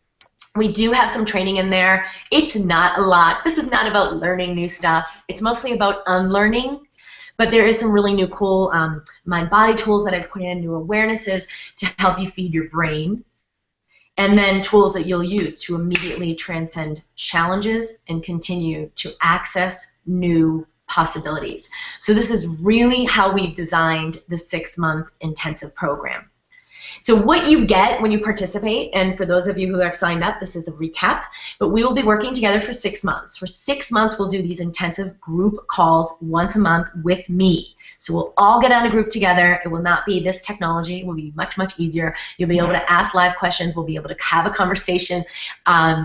Speaker 1: We do have some training in there. It's not a lot. This is not about learning new stuff. It's mostly about unlearning. But there is some really new cool mind-body tools that I've put in, new awarenesses to help you feed your brain. And then tools that you'll use to immediately transcend challenges and continue to access new possibilities. So this is really how we've designed the 6-month intensive program. So what you get when you participate, and for those of you who have signed up, this is a recap, but we will be working together for 6 months. For 6 months, we'll do these intensive group calls once a month with me. So we'll all get on a group together. It will not be this technology. It will be much, much easier. You'll be able to ask live questions. We'll be able to have a conversation.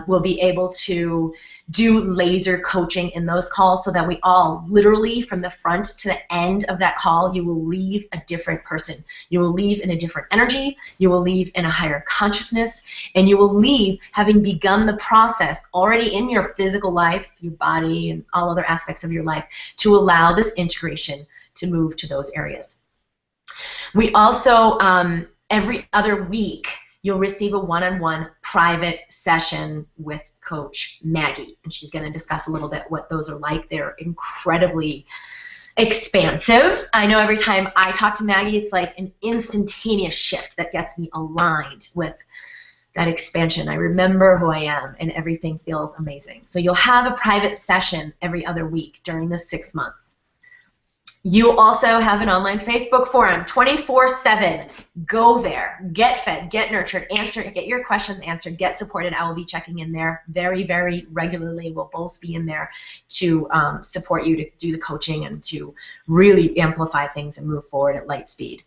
Speaker 1: We'll be able to do laser coaching in those calls so that we all, literally from the front to the end of that call, you will leave a different person. You will leave in a different energy. You will leave in a higher consciousness. And you will leave having begun the process already in your physical life, your body, and all other aspects of your life to allow this integration to move to those areas. We also, every other week, you'll receive a one-on-one private session with Coach Maggie, and she's going to discuss a little bit what those are like. They're incredibly expansive. I know every time I talk to Maggie, it's like an instantaneous shift that gets me aligned with that expansion. I remember who I am, and everything feels amazing. So you'll have a private session every other week during the 6 months. You also have an online Facebook forum, 24/7. Go there, get fed, get nurtured, get your questions answered, get supported. I will be checking in there very, very regularly. We'll both be in there to support you to do the coaching and to really amplify things and move forward at light speed.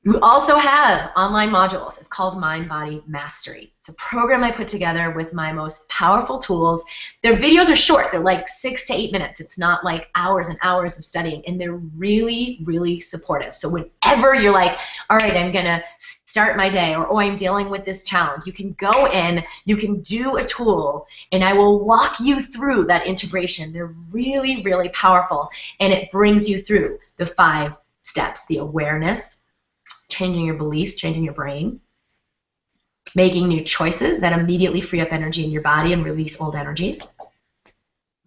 Speaker 1: We also have online modules. It's called Mind Body Mastery. It's a program I put together with my most powerful tools. Their videos are short. They're like 6 to 8 minutes. It's not like hours and hours of studying, and they're really, really supportive. So whenever you're like, all right, I'm going to start my day, or oh, I'm dealing with this challenge, you can go in, you can do a tool, and I will walk you through that integration. They're really, really powerful, and it brings you through the 5 steps: the awareness, changing your beliefs, changing your brain, making new choices that immediately free up energy in your body and release old energies.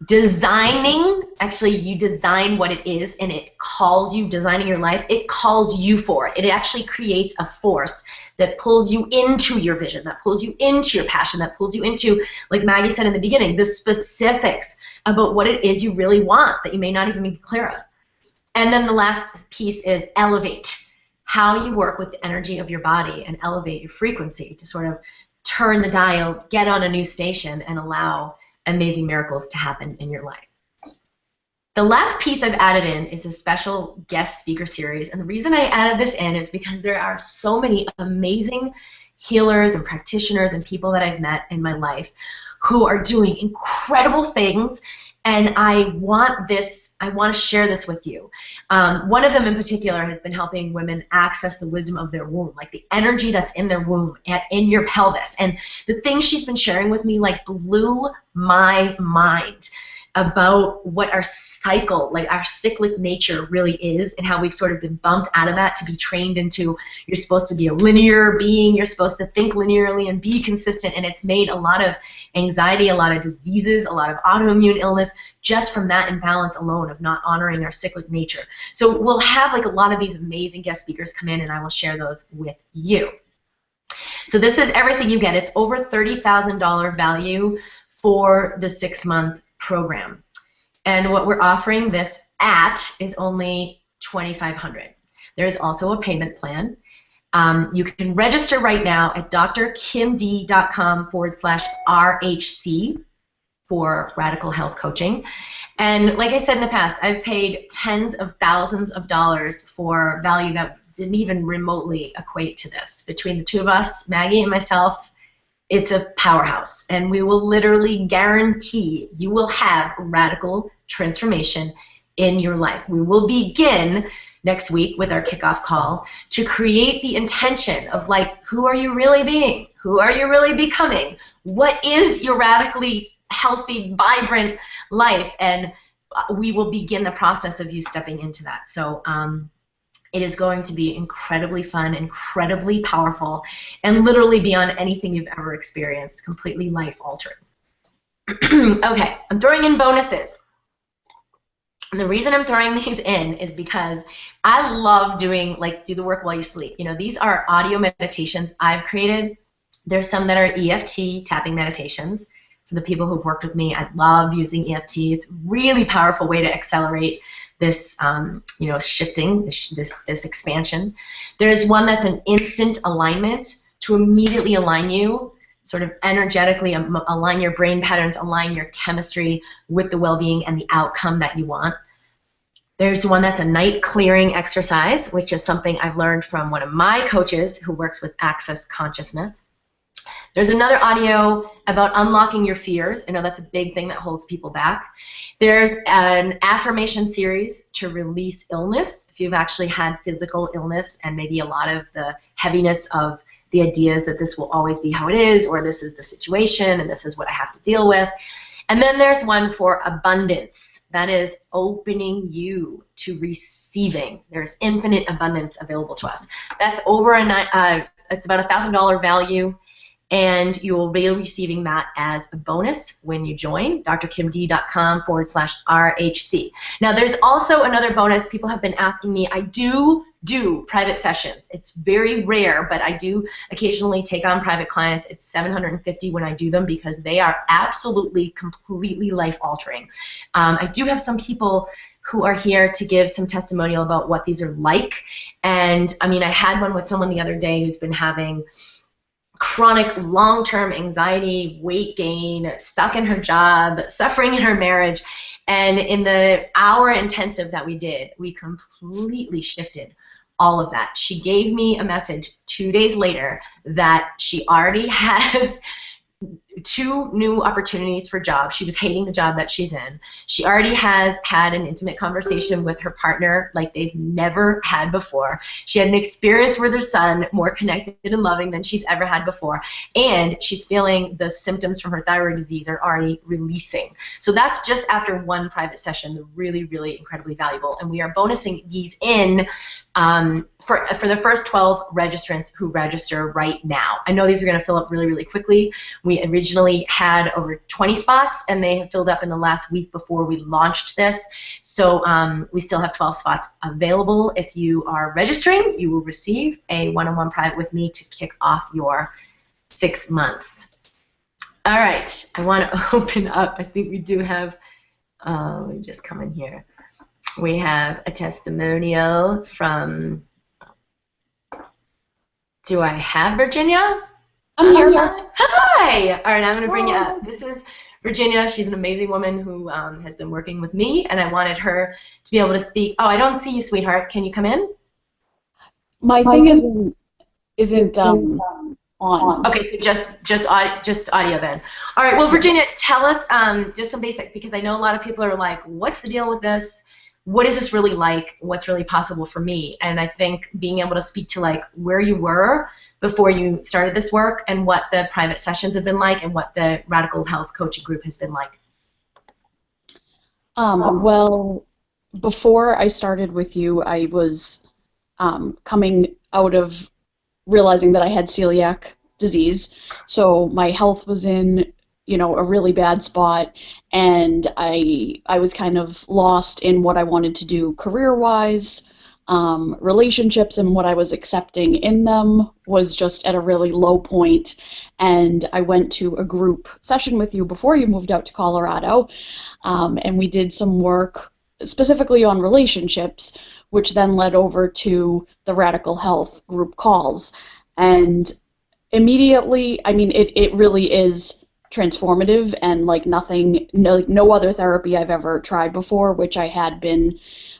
Speaker 1: Designing, actually you design what it is, and it calls you, designing your life, it calls you for it. It actually creates a force that pulls you into your vision, that pulls you into your passion, that pulls you into, like Maggie said in the beginning, the specifics about what it is you really want that you may not even be clear of. And then the last piece is elevate. How you work with the energy of your body and elevate your frequency to sort of turn the dial, get on a new station, and allow amazing miracles to happen in your life. The last piece I've added in is a special guest speaker series, and the reason I added this in is because there are so many amazing healers and practitioners and people that I've met in my life who are doing incredible things, and I want to share this with you. One of them in particular has been helping women access the wisdom of their womb, like the energy that's in their womb and in your pelvis. And the things she's been sharing with me like blew my mind about what our cycle, like our cyclic nature really is, and how we've sort of been bumped out of that to be trained into, you're supposed to be a linear being, you're supposed to think linearly and be consistent, and it's made a lot of anxiety, a lot of diseases, a lot of autoimmune illness just from that imbalance alone of not honoring our cyclic nature. So we'll have like a lot of these amazing guest speakers come in, and I will share those with you. So this is everything you get. It's over $30,000 value for the 6-month program. And what we're offering this at is only $2,500. There's also a payment plan. You can register right now at drkimd.com/RHC for Radical Health Coaching. And like I said in the past, I've paid tens of thousands of dollars for value that didn't even remotely equate to this. Between the two of us, Maggie and myself, it's a powerhouse. And we will literally guarantee you will have radical transformation in your life. We will begin next week with our kickoff call to create the intention of, like, who are you really being? Who are you really becoming? What is your radically healthy, vibrant life? And we will begin the process of you stepping into that. So it is going to be incredibly fun, incredibly powerful, and literally beyond anything you've ever experienced, completely life-altering. Okay, I'm throwing in bonuses. And the reason I'm throwing these in is because I love doing, like, do the work while you sleep. You know, these are audio meditations I've created. There's some that are EFT, tapping meditations. For the people who've worked with me, I love using EFT. It's a really powerful way to accelerate this, you know, shifting, this expansion. There's one that's an instant alignment to immediately align you, sort of energetically align your brain patterns, align your chemistry with the well-being and the outcome that you want. There's one that's a night clearing exercise, which is something I've learned from one of my coaches who works with Access Consciousness. There's another audio about unlocking your fears. I know that's a big thing that holds people back. There's an affirmation series to release illness. If you've actually had physical illness and maybe a lot of the heaviness of the ideas that this will always be how it is, or this is the situation and this is what I have to deal with. And then there's one for abundance. That is opening you to receiving. There's infinite abundance available to us. That's over it's about $1,000 value. And you will be receiving that as a bonus when you join, drkimd.com/RHC. Now, there's also another bonus. People have been asking me. I do private sessions. It's very rare, but I do occasionally take on private clients. It's $750 when I do them because they are absolutely, completely life-altering. I do have some people who are here to give some testimonial about what these are like. And, I mean, I had one with someone the other day who's been having chronic long-term anxiety, weight gain, stuck in her job, suffering in her marriage. And in the hour intensive that we did, we completely shifted all of that. She gave me a message 2 days later that she already has 2 new opportunities for jobs. She was hating the job that she's in. She already has had an intimate conversation with her partner like they've never had before. She had an experience with her son more connected and loving than she's ever had before. And she's feeling the symptoms from her thyroid disease are already releasing. So that's just after one private session. They're really, really incredibly valuable. And we are bonusing these in for the first 12 registrants who register right now. I know these are going to fill up really, really quickly. We originally had over 20 spots, and they have filled up in the last week before we launched this. So we still have 12 spots available. If you are registering, you will receive a one-on-one private with me to kick off your 6 months. All right, I want to open up. I think we do have, let me just come in here. We have a testimonial from, do I have Virginia?
Speaker 4: I'm here.
Speaker 1: Hi! All right, I'm going to bring you up. This is Virginia. She's an amazing woman who has been working with me, and I wanted her to be able to speak. Oh, I don't see you, sweetheart. Can you come in?
Speaker 4: My thing isn't on.
Speaker 1: Okay, so just audio then. All right, well, Virginia, tell us just some basic, because I know a lot of people are like, what's the deal with this? What is this really like? What's really possible for me? And I think being able to speak to, like, where you were before you started this work and what the private sessions have been like and what the Radical Health Coaching Group has been like.
Speaker 4: Well, before I started with you, I was coming out of realizing that I had celiac disease. So my health was in, a really bad spot, and I was kind of lost in what I wanted to do career-wise. Relationships and what I was accepting in them was just at a really low point, and I went to a group session with you before you moved out to Colorado, and we did some work specifically on relationships, which then led over to the Radical Health group calls. And immediately, I mean, it really is transformative, and like nothing, no other therapy I've ever tried before, which I had been,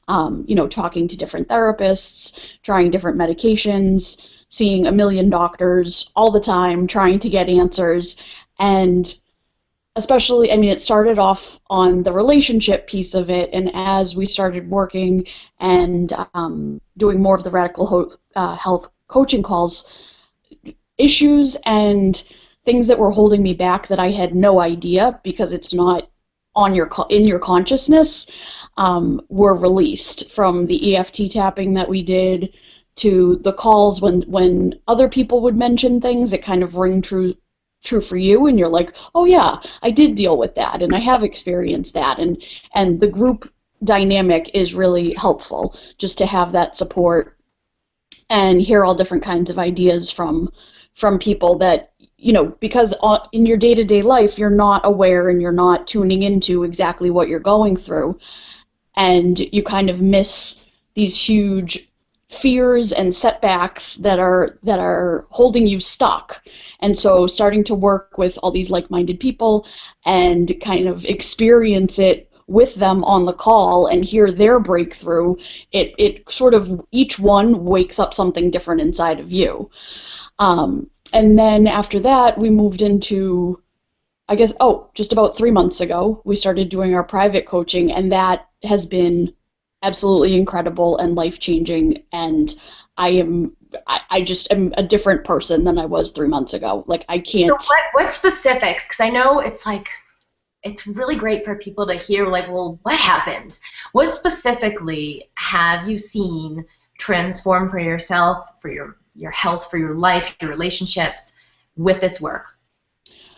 Speaker 4: talking to different therapists, trying different medications, seeing a million doctors all the time, trying to get answers. And especially, I mean, it started off on the relationship piece of it, and as we started working and doing more of the Radical Health coaching calls, issues and things that were holding me back that I had no idea, because it's not on in your consciousness, were released, from the EFT tapping that we did to the calls when other people would mention things. It kind of ring true for you, and you're like, oh yeah, I did deal with that, and I have experienced that, and the group dynamic is really helpful, just to have that support and hear all different kinds of ideas from people that, because in your day-to-day life, you're not aware and you're not tuning into exactly what you're going through, and you kind of miss these huge fears and setbacks that are holding you stuck. And so starting to work with all these like-minded people and kind of experience it with them on the call and hear their breakthrough, it sort of, each one wakes up something different inside of you. And then after that, we moved into, I guess, just about 3 months ago, we started doing our private coaching, and that has been absolutely incredible and life-changing, and I just am a different person than I was 3 months ago. Like, I can't...
Speaker 1: So what specifics? Because I know it's like, it's really great for people to hear, like, well, what happened? What specifically have you seen transform for yourself, for your health, for your life, your relationships with this work?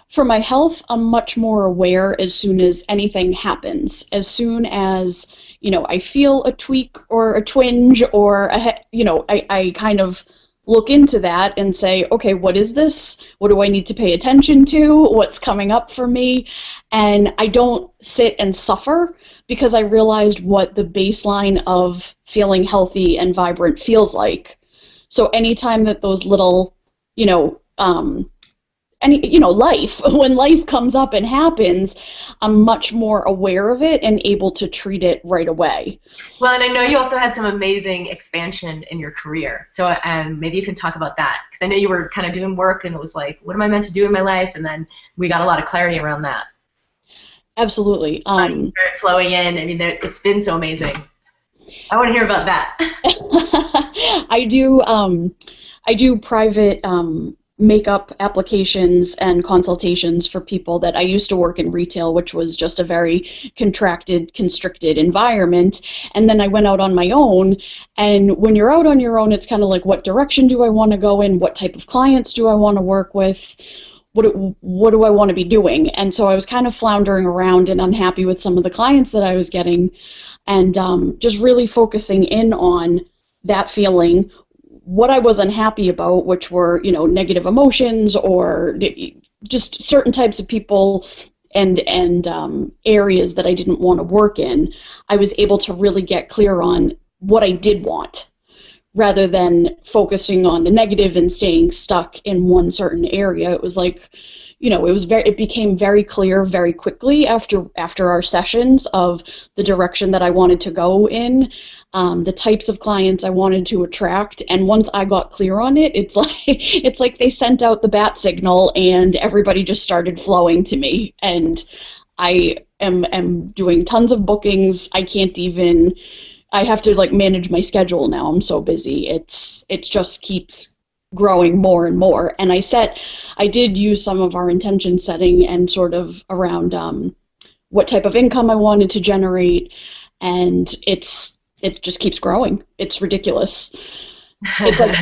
Speaker 4: For my health, I'm much more aware as soon as anything happens. As soon as, I feel a tweak or a twinge or, I kind of look into that and say, okay, what is this? What do I need to pay attention to? What's coming up for me? And I don't sit and suffer, because I realized what the baseline of feeling healthy and vibrant feels like. So anytime that those little, life, when life comes up and happens, I'm much more aware of it and able to treat it right away.
Speaker 1: Well, and I know you also had some amazing expansion in your career. So maybe you can talk about that, because I know you were kind of doing work and it was like, what am I meant to do in my life? And then we got a lot of clarity around that.
Speaker 4: Absolutely.
Speaker 1: Started flowing in. I mean, it's been so amazing. I want to hear about that.
Speaker 4: I do private makeup applications and consultations for people that I used to work in retail, which was just a very contracted, constricted environment. And then I went out on my own. And when you're out on your own, it's kind of like, what direction do I want to go in? What type of clients do I want to work with? What do I want to be doing? And so I was kind of floundering around and unhappy with some of the clients that I was getting, and just really focusing in on that feeling, what I was unhappy about, which were, negative emotions or just certain types of people and areas that I didn't want to work in. I was able to really get clear on what I did want, rather than focusing on the negative and staying stuck in one certain area. It was like, it became very clear very quickly after our sessions of the direction that I wanted to go in, the types of clients I wanted to attract. And once I got clear on it, it's like they sent out the bat signal and everybody just started flowing to me. And I am doing tons of bookings. I have to manage my schedule now. I'm so busy. It just keeps growing more and more. And I did use some of our intention setting and sort of around what type of income I wanted to generate, and it just keeps growing. It's ridiculous. It's like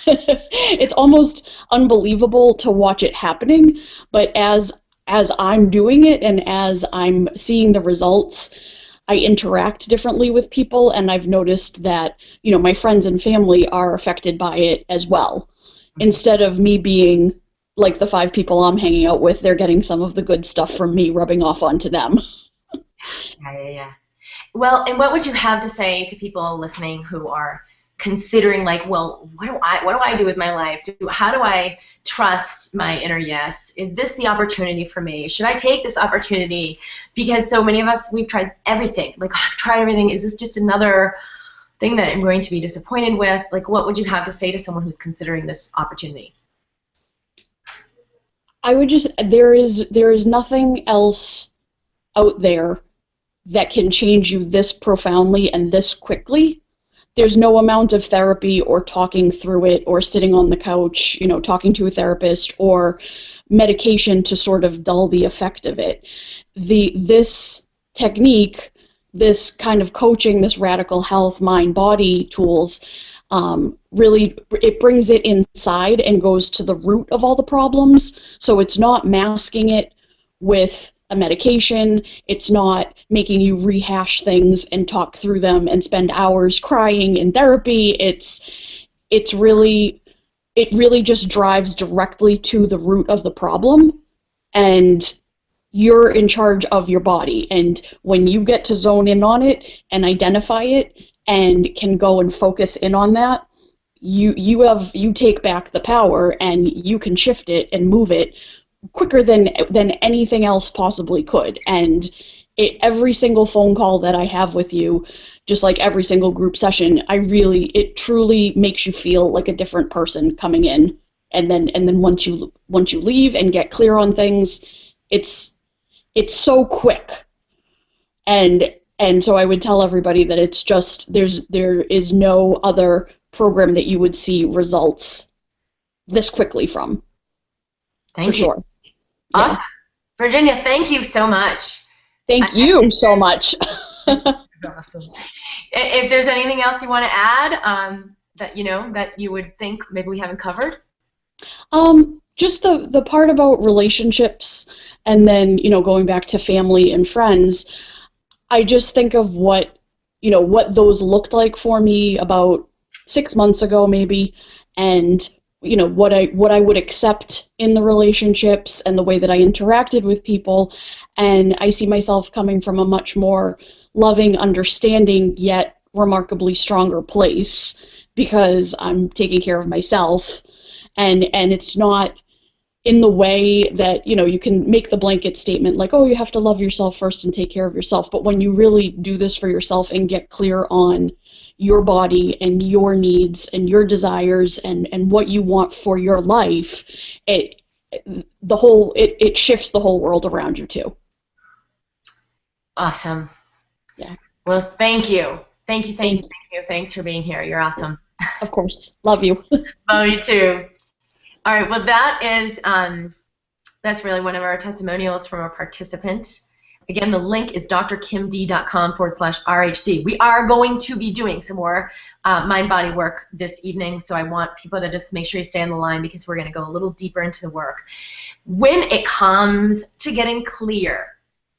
Speaker 4: it's almost unbelievable to watch it happening, but as I'm doing it and as I'm seeing the results, I interact differently with people, and I've noticed that, my friends and family are affected by it as well. Instead of me being like the 5 people I'm hanging out with, they're getting some of the good stuff from me rubbing off onto them.
Speaker 1: Yeah. Well, and what would you have to say to people listening who are considering, like, well, what do I do with my life? How do I trust my inner yes? Is this the opportunity for me? Should I take this opportunity? Because so many of us, we've tried everything. Like, I've tried everything. Is this just another thing that I'm going to be disappointed with? Like, what would you have to say to someone who's considering this opportunity?
Speaker 4: I would just, there is nothing else out there that can change you this profoundly and this quickly. There's no amount of therapy or talking through it or sitting on the couch, talking to a therapist or medication to sort of dull the effect of it. This technique, this kind of coaching, this radical health, mind, body tools, really, it brings it inside and goes to the root of all the problems. So it's not masking it with a medication. It's not making you rehash things and talk through them and spend hours crying in therapy. It really just drives directly to the root of the problem, and you're in charge of your body. And when you get to zone in on it and identify it and can go and focus in on that, you take back the power and you can shift it and move it quicker than anything else possibly could. And every single phone call that I have with you, just like every single group session, it truly makes you feel like a different person coming in. And then once you leave and get clear on things, it's so quick. And so I would tell everybody that it's just, there is no other program that you would see results this quickly from.
Speaker 1: Thank you.
Speaker 4: Sure.
Speaker 1: Awesome. Yeah. Virginia, thank you so much.
Speaker 4: Thank you so much.
Speaker 1: Awesome. If there's anything else you want to add, that you would think maybe we haven't covered?
Speaker 4: Just the part about relationships, and then, going back to family and friends. I just think of what those looked like for me about 6 months ago maybe, and what I would accept in the relationships and the way that I interacted with people. And I see myself coming from a much more loving, understanding, yet remarkably stronger place, because I'm taking care of myself. And it's not in the way that, you can make the blanket statement like, oh, you have to love yourself first and take care of yourself. But when you really do this for yourself and get clear on your body and your needs and your desires and what you want for your life, it shifts the whole world around you too.
Speaker 1: Awesome.
Speaker 4: Yeah.
Speaker 1: Well, thank you. Thank you. Thanks for being here. You're awesome.
Speaker 4: Of course. Love you.
Speaker 1: Love you too. All right. Well, that's really one of our testimonials from a participant. Again, the link is drkimd.com/RHC. We are going to be doing some more mind-body work this evening, so I want people to just make sure you stay on the line, because we're going to go a little deeper into the work. When it comes to getting clear,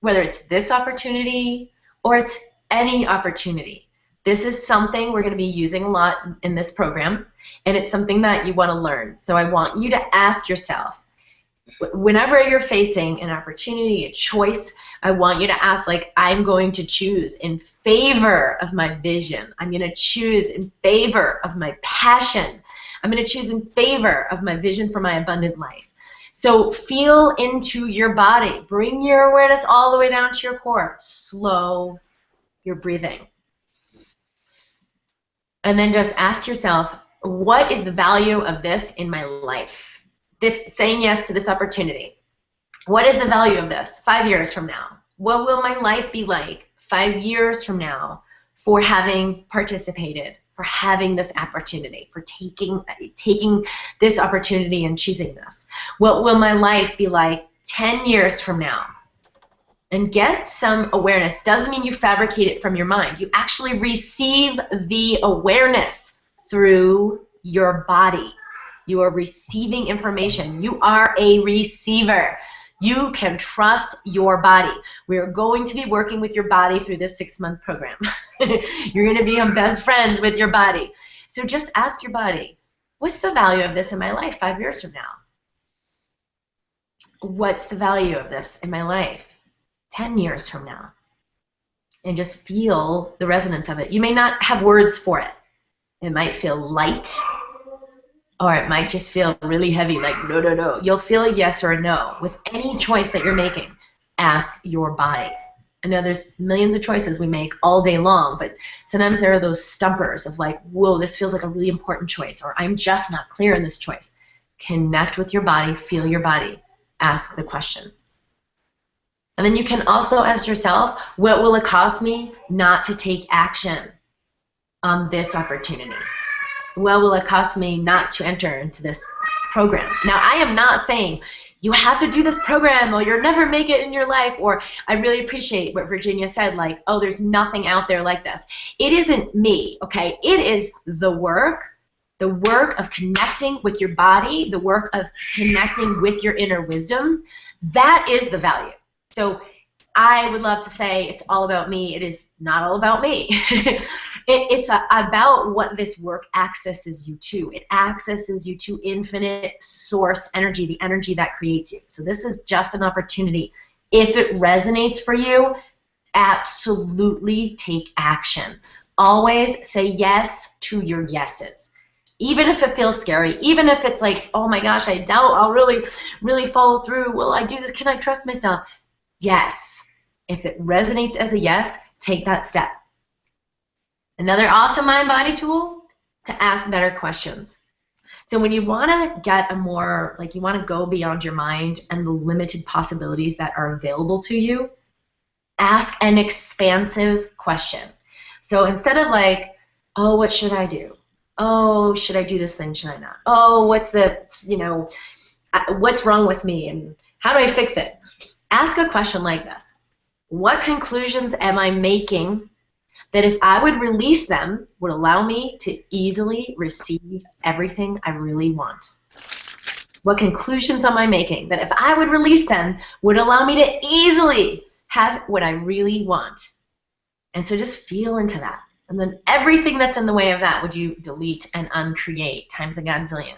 Speaker 1: whether it's this opportunity or it's any opportunity, this is something we're going to be using a lot in this program, and it's something that you want to learn. So I want you to ask yourself, whenever you're facing an opportunity, a choice, I want you to ask, like, I'm going to choose in favor of my vision. I'm going to choose in favor of my passion. I'm going to choose in favor of my vision for my abundant life. So feel into your body. Bring your awareness all the way down to your core. Slow your breathing. And then just ask yourself, what is the value of this in my life? Saying yes to this opportunity. What is the value of this 5 years from now? What will my life be like 5 years from now for having participated, for having this opportunity, for taking this opportunity and choosing this? What will my life be like 10 years from now? And get some awareness. Doesn't mean you fabricate it from your mind. You actually receive the awareness through your body. You are receiving information. You are a receiver. You can trust your body. We are going to be working with your body through this 6-month program. You're going to become best friends with your body. So just ask your body, what's the value of this in my life 5 years from now? What's the value of this in my life 10 years from now? and just feel the resonance of it. You may not have words for it. It might feel light, or it might just feel really heavy, like no, no, no. You'll feel a yes or a no with any choice that you're making. Ask your body. I know there's millions of choices we make all day long, but sometimes there are those stumpers of like, whoa, this feels like a really important choice, or I'm just not clear in this choice. Connect with your body, feel your body, ask the question. And then you can also ask yourself, what will it cost me not to take action on this opportunity? What will it cost me not to enter into this program? Now, I am not saying you have to do this program or you'll never make it in your life, or I really appreciate what Virginia said, like, oh, there's nothing out there like this. It isn't me, okay? It is the work of connecting with your body, the work of connecting with your inner wisdom. That is the value. So I would love to say it's all about me. It is not all about me. It's about what this work accesses you to. It accesses you to infinite source energy, the energy that creates you. So this is just an opportunity. If it resonates for you, absolutely take action. Always say yes to your yeses. Even if it feels scary, even if it's like, oh my gosh, I doubt I'll really follow through. Will I do this? Can I trust myself? Yes. If it resonates as a yes, take that step. Another awesome mind-body tool, to ask better questions. So when you want to get a more, like you want to go beyond your mind and the limited possibilities that are available to you, ask an expansive question. So instead of like, oh, what should I do? Oh, should I do this thing? Should I not? Oh, what's wrong with me and how do I fix it? Ask a question like this. What conclusions am I making that if I would release them would allow me to easily receive everything I really want? What conclusions am I making that if I would release them would allow me to easily have what I really want? And so just feel into that. And then everything that's in the way of that would you delete and uncreate times a godzillion.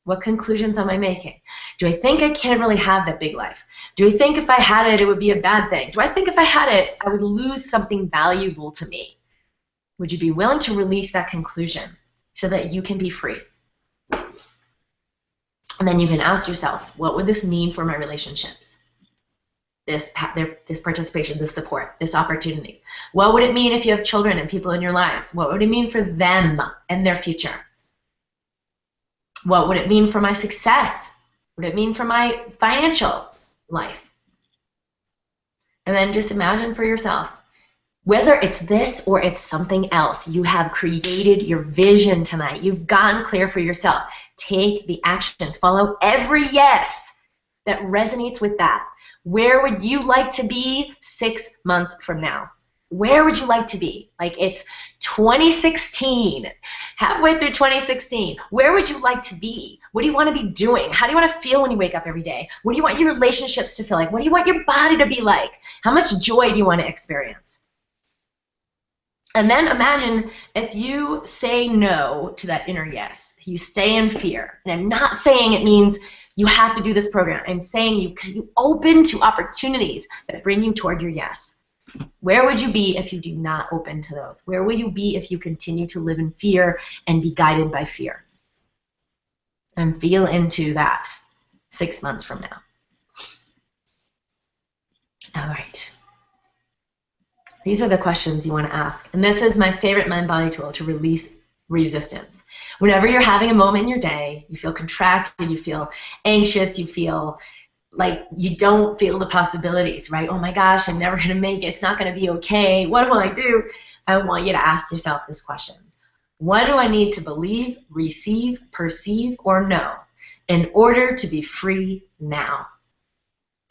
Speaker 1: What conclusions am I making? Do I think I can't really have that big life? Do I think if I had it, it would be a bad thing? Do I think if I had it, I would lose something valuable to me? Would you be willing to release that conclusion so that you can be free? And then you can ask yourself, what would this mean for my relationships? This participation, this support, this opportunity. What would it mean if you have children and people in your lives? What would it mean for them and their future? What would it mean for my success? What would it mean for my financial life? And then just imagine for yourself, whether it's this or it's something else, you have created your vision tonight. You've gotten clear for yourself. Take the actions. Follow every yes that resonates with that. Where would you like to be 6 months from now? Where would you like to be? Like it's 2016, halfway through 2016. Where would you like to be? What do you want to be doing? How do you want to feel when you wake up every day? What do you want your relationships to feel like? What do you want your body to be like? How much joy do you want to experience? And then imagine if you say no to that inner yes. You stay in fear. And I'm not saying it means you have to do this program. I'm saying you open to opportunities that bring you toward your yes. Where would you be if you do not open to those? Where will you be if you continue to live in fear and be guided by fear? And feel into that 6 months from now. All right. These are the questions you want to ask. And this is my favorite mind-body tool to release resistance. Whenever you're having a moment in your day, you feel contracted, you feel anxious, you feel like you don't feel the possibilities, right? Oh my gosh, I'm never going to make it. It's not going to be okay. What will I do? I want you to ask yourself this question. What do I need to believe, receive, perceive, or know in order to be free now?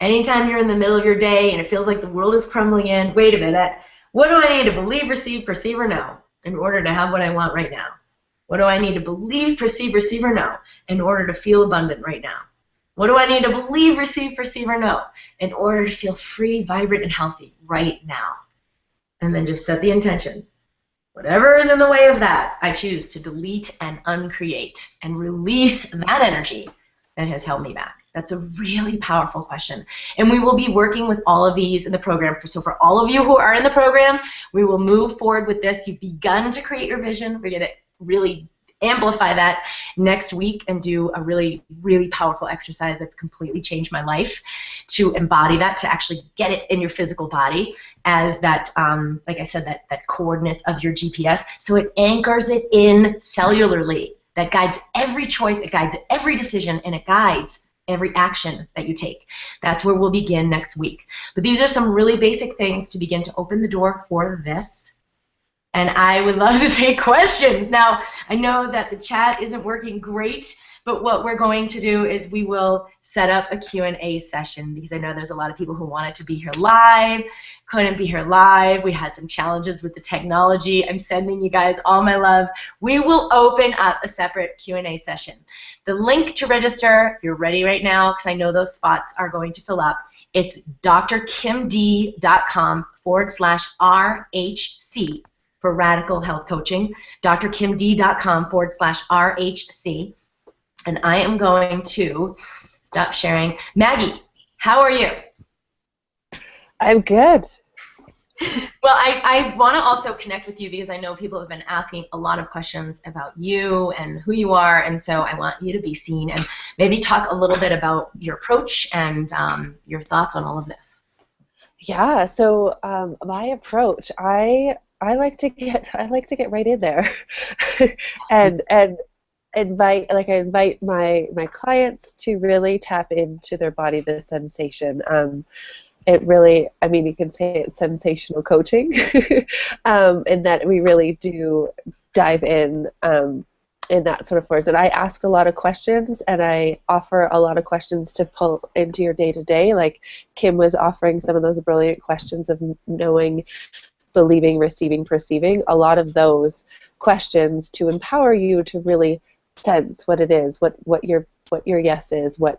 Speaker 1: Anytime you're in the middle of your day and it feels like the world is crumbling in, wait a minute. What do I need to believe, receive, perceive, or know in order to have what I want right now? What do I need to believe, perceive, receive, or know in order to feel abundant right now? What do I need to believe, receive, perceive, or know in order to feel free, vibrant, and healthy right now? And then just set the intention. Whatever is in the way of that, I choose to delete and uncreate and release that energy that has held me back. That's a really powerful question. And we will be working with all of these in the program. So for all of you who are in the program, we will move forward with this. You've begun to create your vision. We're going to really amplify that next week and do a really, really powerful exercise that's completely changed my life to embody that, to actually get it in your physical body as that, like I said, that coordinates of your GPS. So it anchors it in cellularly. That guides every choice, it guides every decision, and it guides every action that you take. That's where we'll begin next week. But these are some really basic things to begin to open the door for this. And I would love to take questions. Now, I know that the chat isn't working great, but what we're going to do is we will set up a Q&A session, because I know there's a lot of people who wanted to be here live, couldn't be here live. We had some challenges with the technology. I'm sending you guys all my love. We will open up a separate Q&A session. The link to register, if you're ready right now, because I know those spots are going to fill up, it's drkimd.com/RHC for Radical Health Coaching, drkimd.com/RHC. And I am going to stop sharing. Maggie, how are you?
Speaker 2: I'm good.
Speaker 1: Well, I want to also connect with you because I know people have been asking a lot of questions about you and who you are, and so I want you to be seen and maybe talk a little bit about your approach and your thoughts on all of this.
Speaker 2: Yeah. So my approach, I like to get right in there, and invite my clients to really tap into their body, the sensation. It really, I mean, you can say it's sensational coaching, in that we really do dive in that sort of force. And I ask a lot of questions, and I offer a lot of questions to pull into your day-to-day. Like Kim was offering some of those brilliant questions of knowing, believing, receiving, perceiving. A lot of those questions to empower you to really sense what it is, what your yes is, what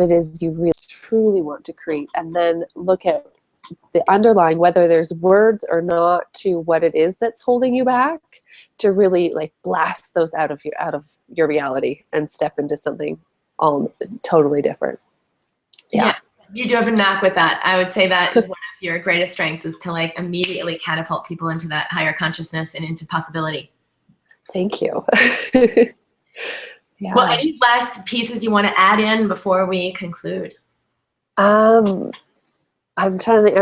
Speaker 2: it is you really truly want to create, and then look at the underlying, whether there's words or not, to what it is that's holding you back, to really like blast those out of your reality and step into something all totally different. Yeah.
Speaker 1: You do have a knack with that. I would say that is one of your greatest strengths, is to like immediately catapult people into that higher consciousness and into possibility.
Speaker 2: Thank you. Yeah.
Speaker 1: Well, any last pieces you want to add in before we conclude?
Speaker 2: I'm trying to think.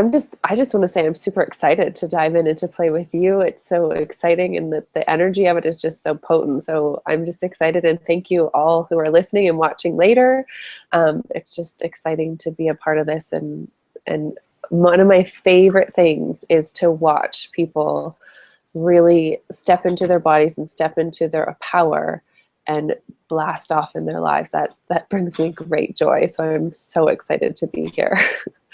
Speaker 2: I just want to say I'm super excited to dive in and to play with you. It's so exciting, and the energy of it is just so potent. So I'm just excited, and thank you all who are listening and watching later. It's just exciting to be a part of this, and one of my favorite things is to watch people really step into their bodies and step into their power and blast off in their lives. That brings me great joy. So I'm so excited to be here.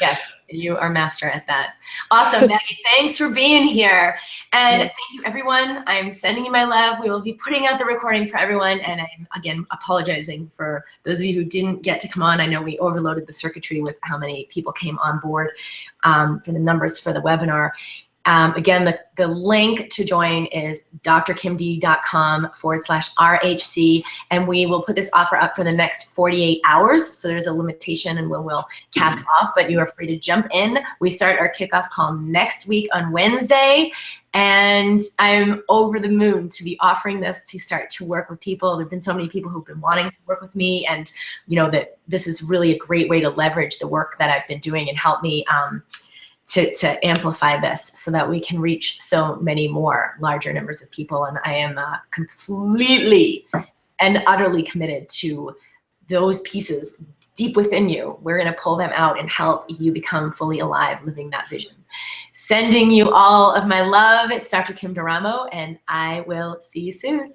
Speaker 1: Yes, you are master at that. Awesome, Maggie. Thanks for being here. And thank you, everyone. I'm sending you my love. We will be putting out the recording for everyone. And I'm, again, apologizing for those of you who didn't get to come on. I know we overloaded the circuitry with how many people came on board for the numbers for the webinar. Again, the link to join is drkimd.com/RHC, and we will put this offer up for the next 48 hours. So there's a limitation, and we'll cap it off, but you are free to jump in. We start our kickoff call next week on Wednesday, and I'm over the moon to be offering this to start to work with people. There have been so many people who've been wanting to work with me, and you know that this is really a great way to leverage the work that I've been doing and help me to amplify this so that we can reach so many more larger numbers of people. And I am completely and utterly committed to those pieces deep within you. We're going to pull them out and help you become fully alive, living that vision. Sending you all of my love. It's Dr. Kim Duramo, and I will see you soon.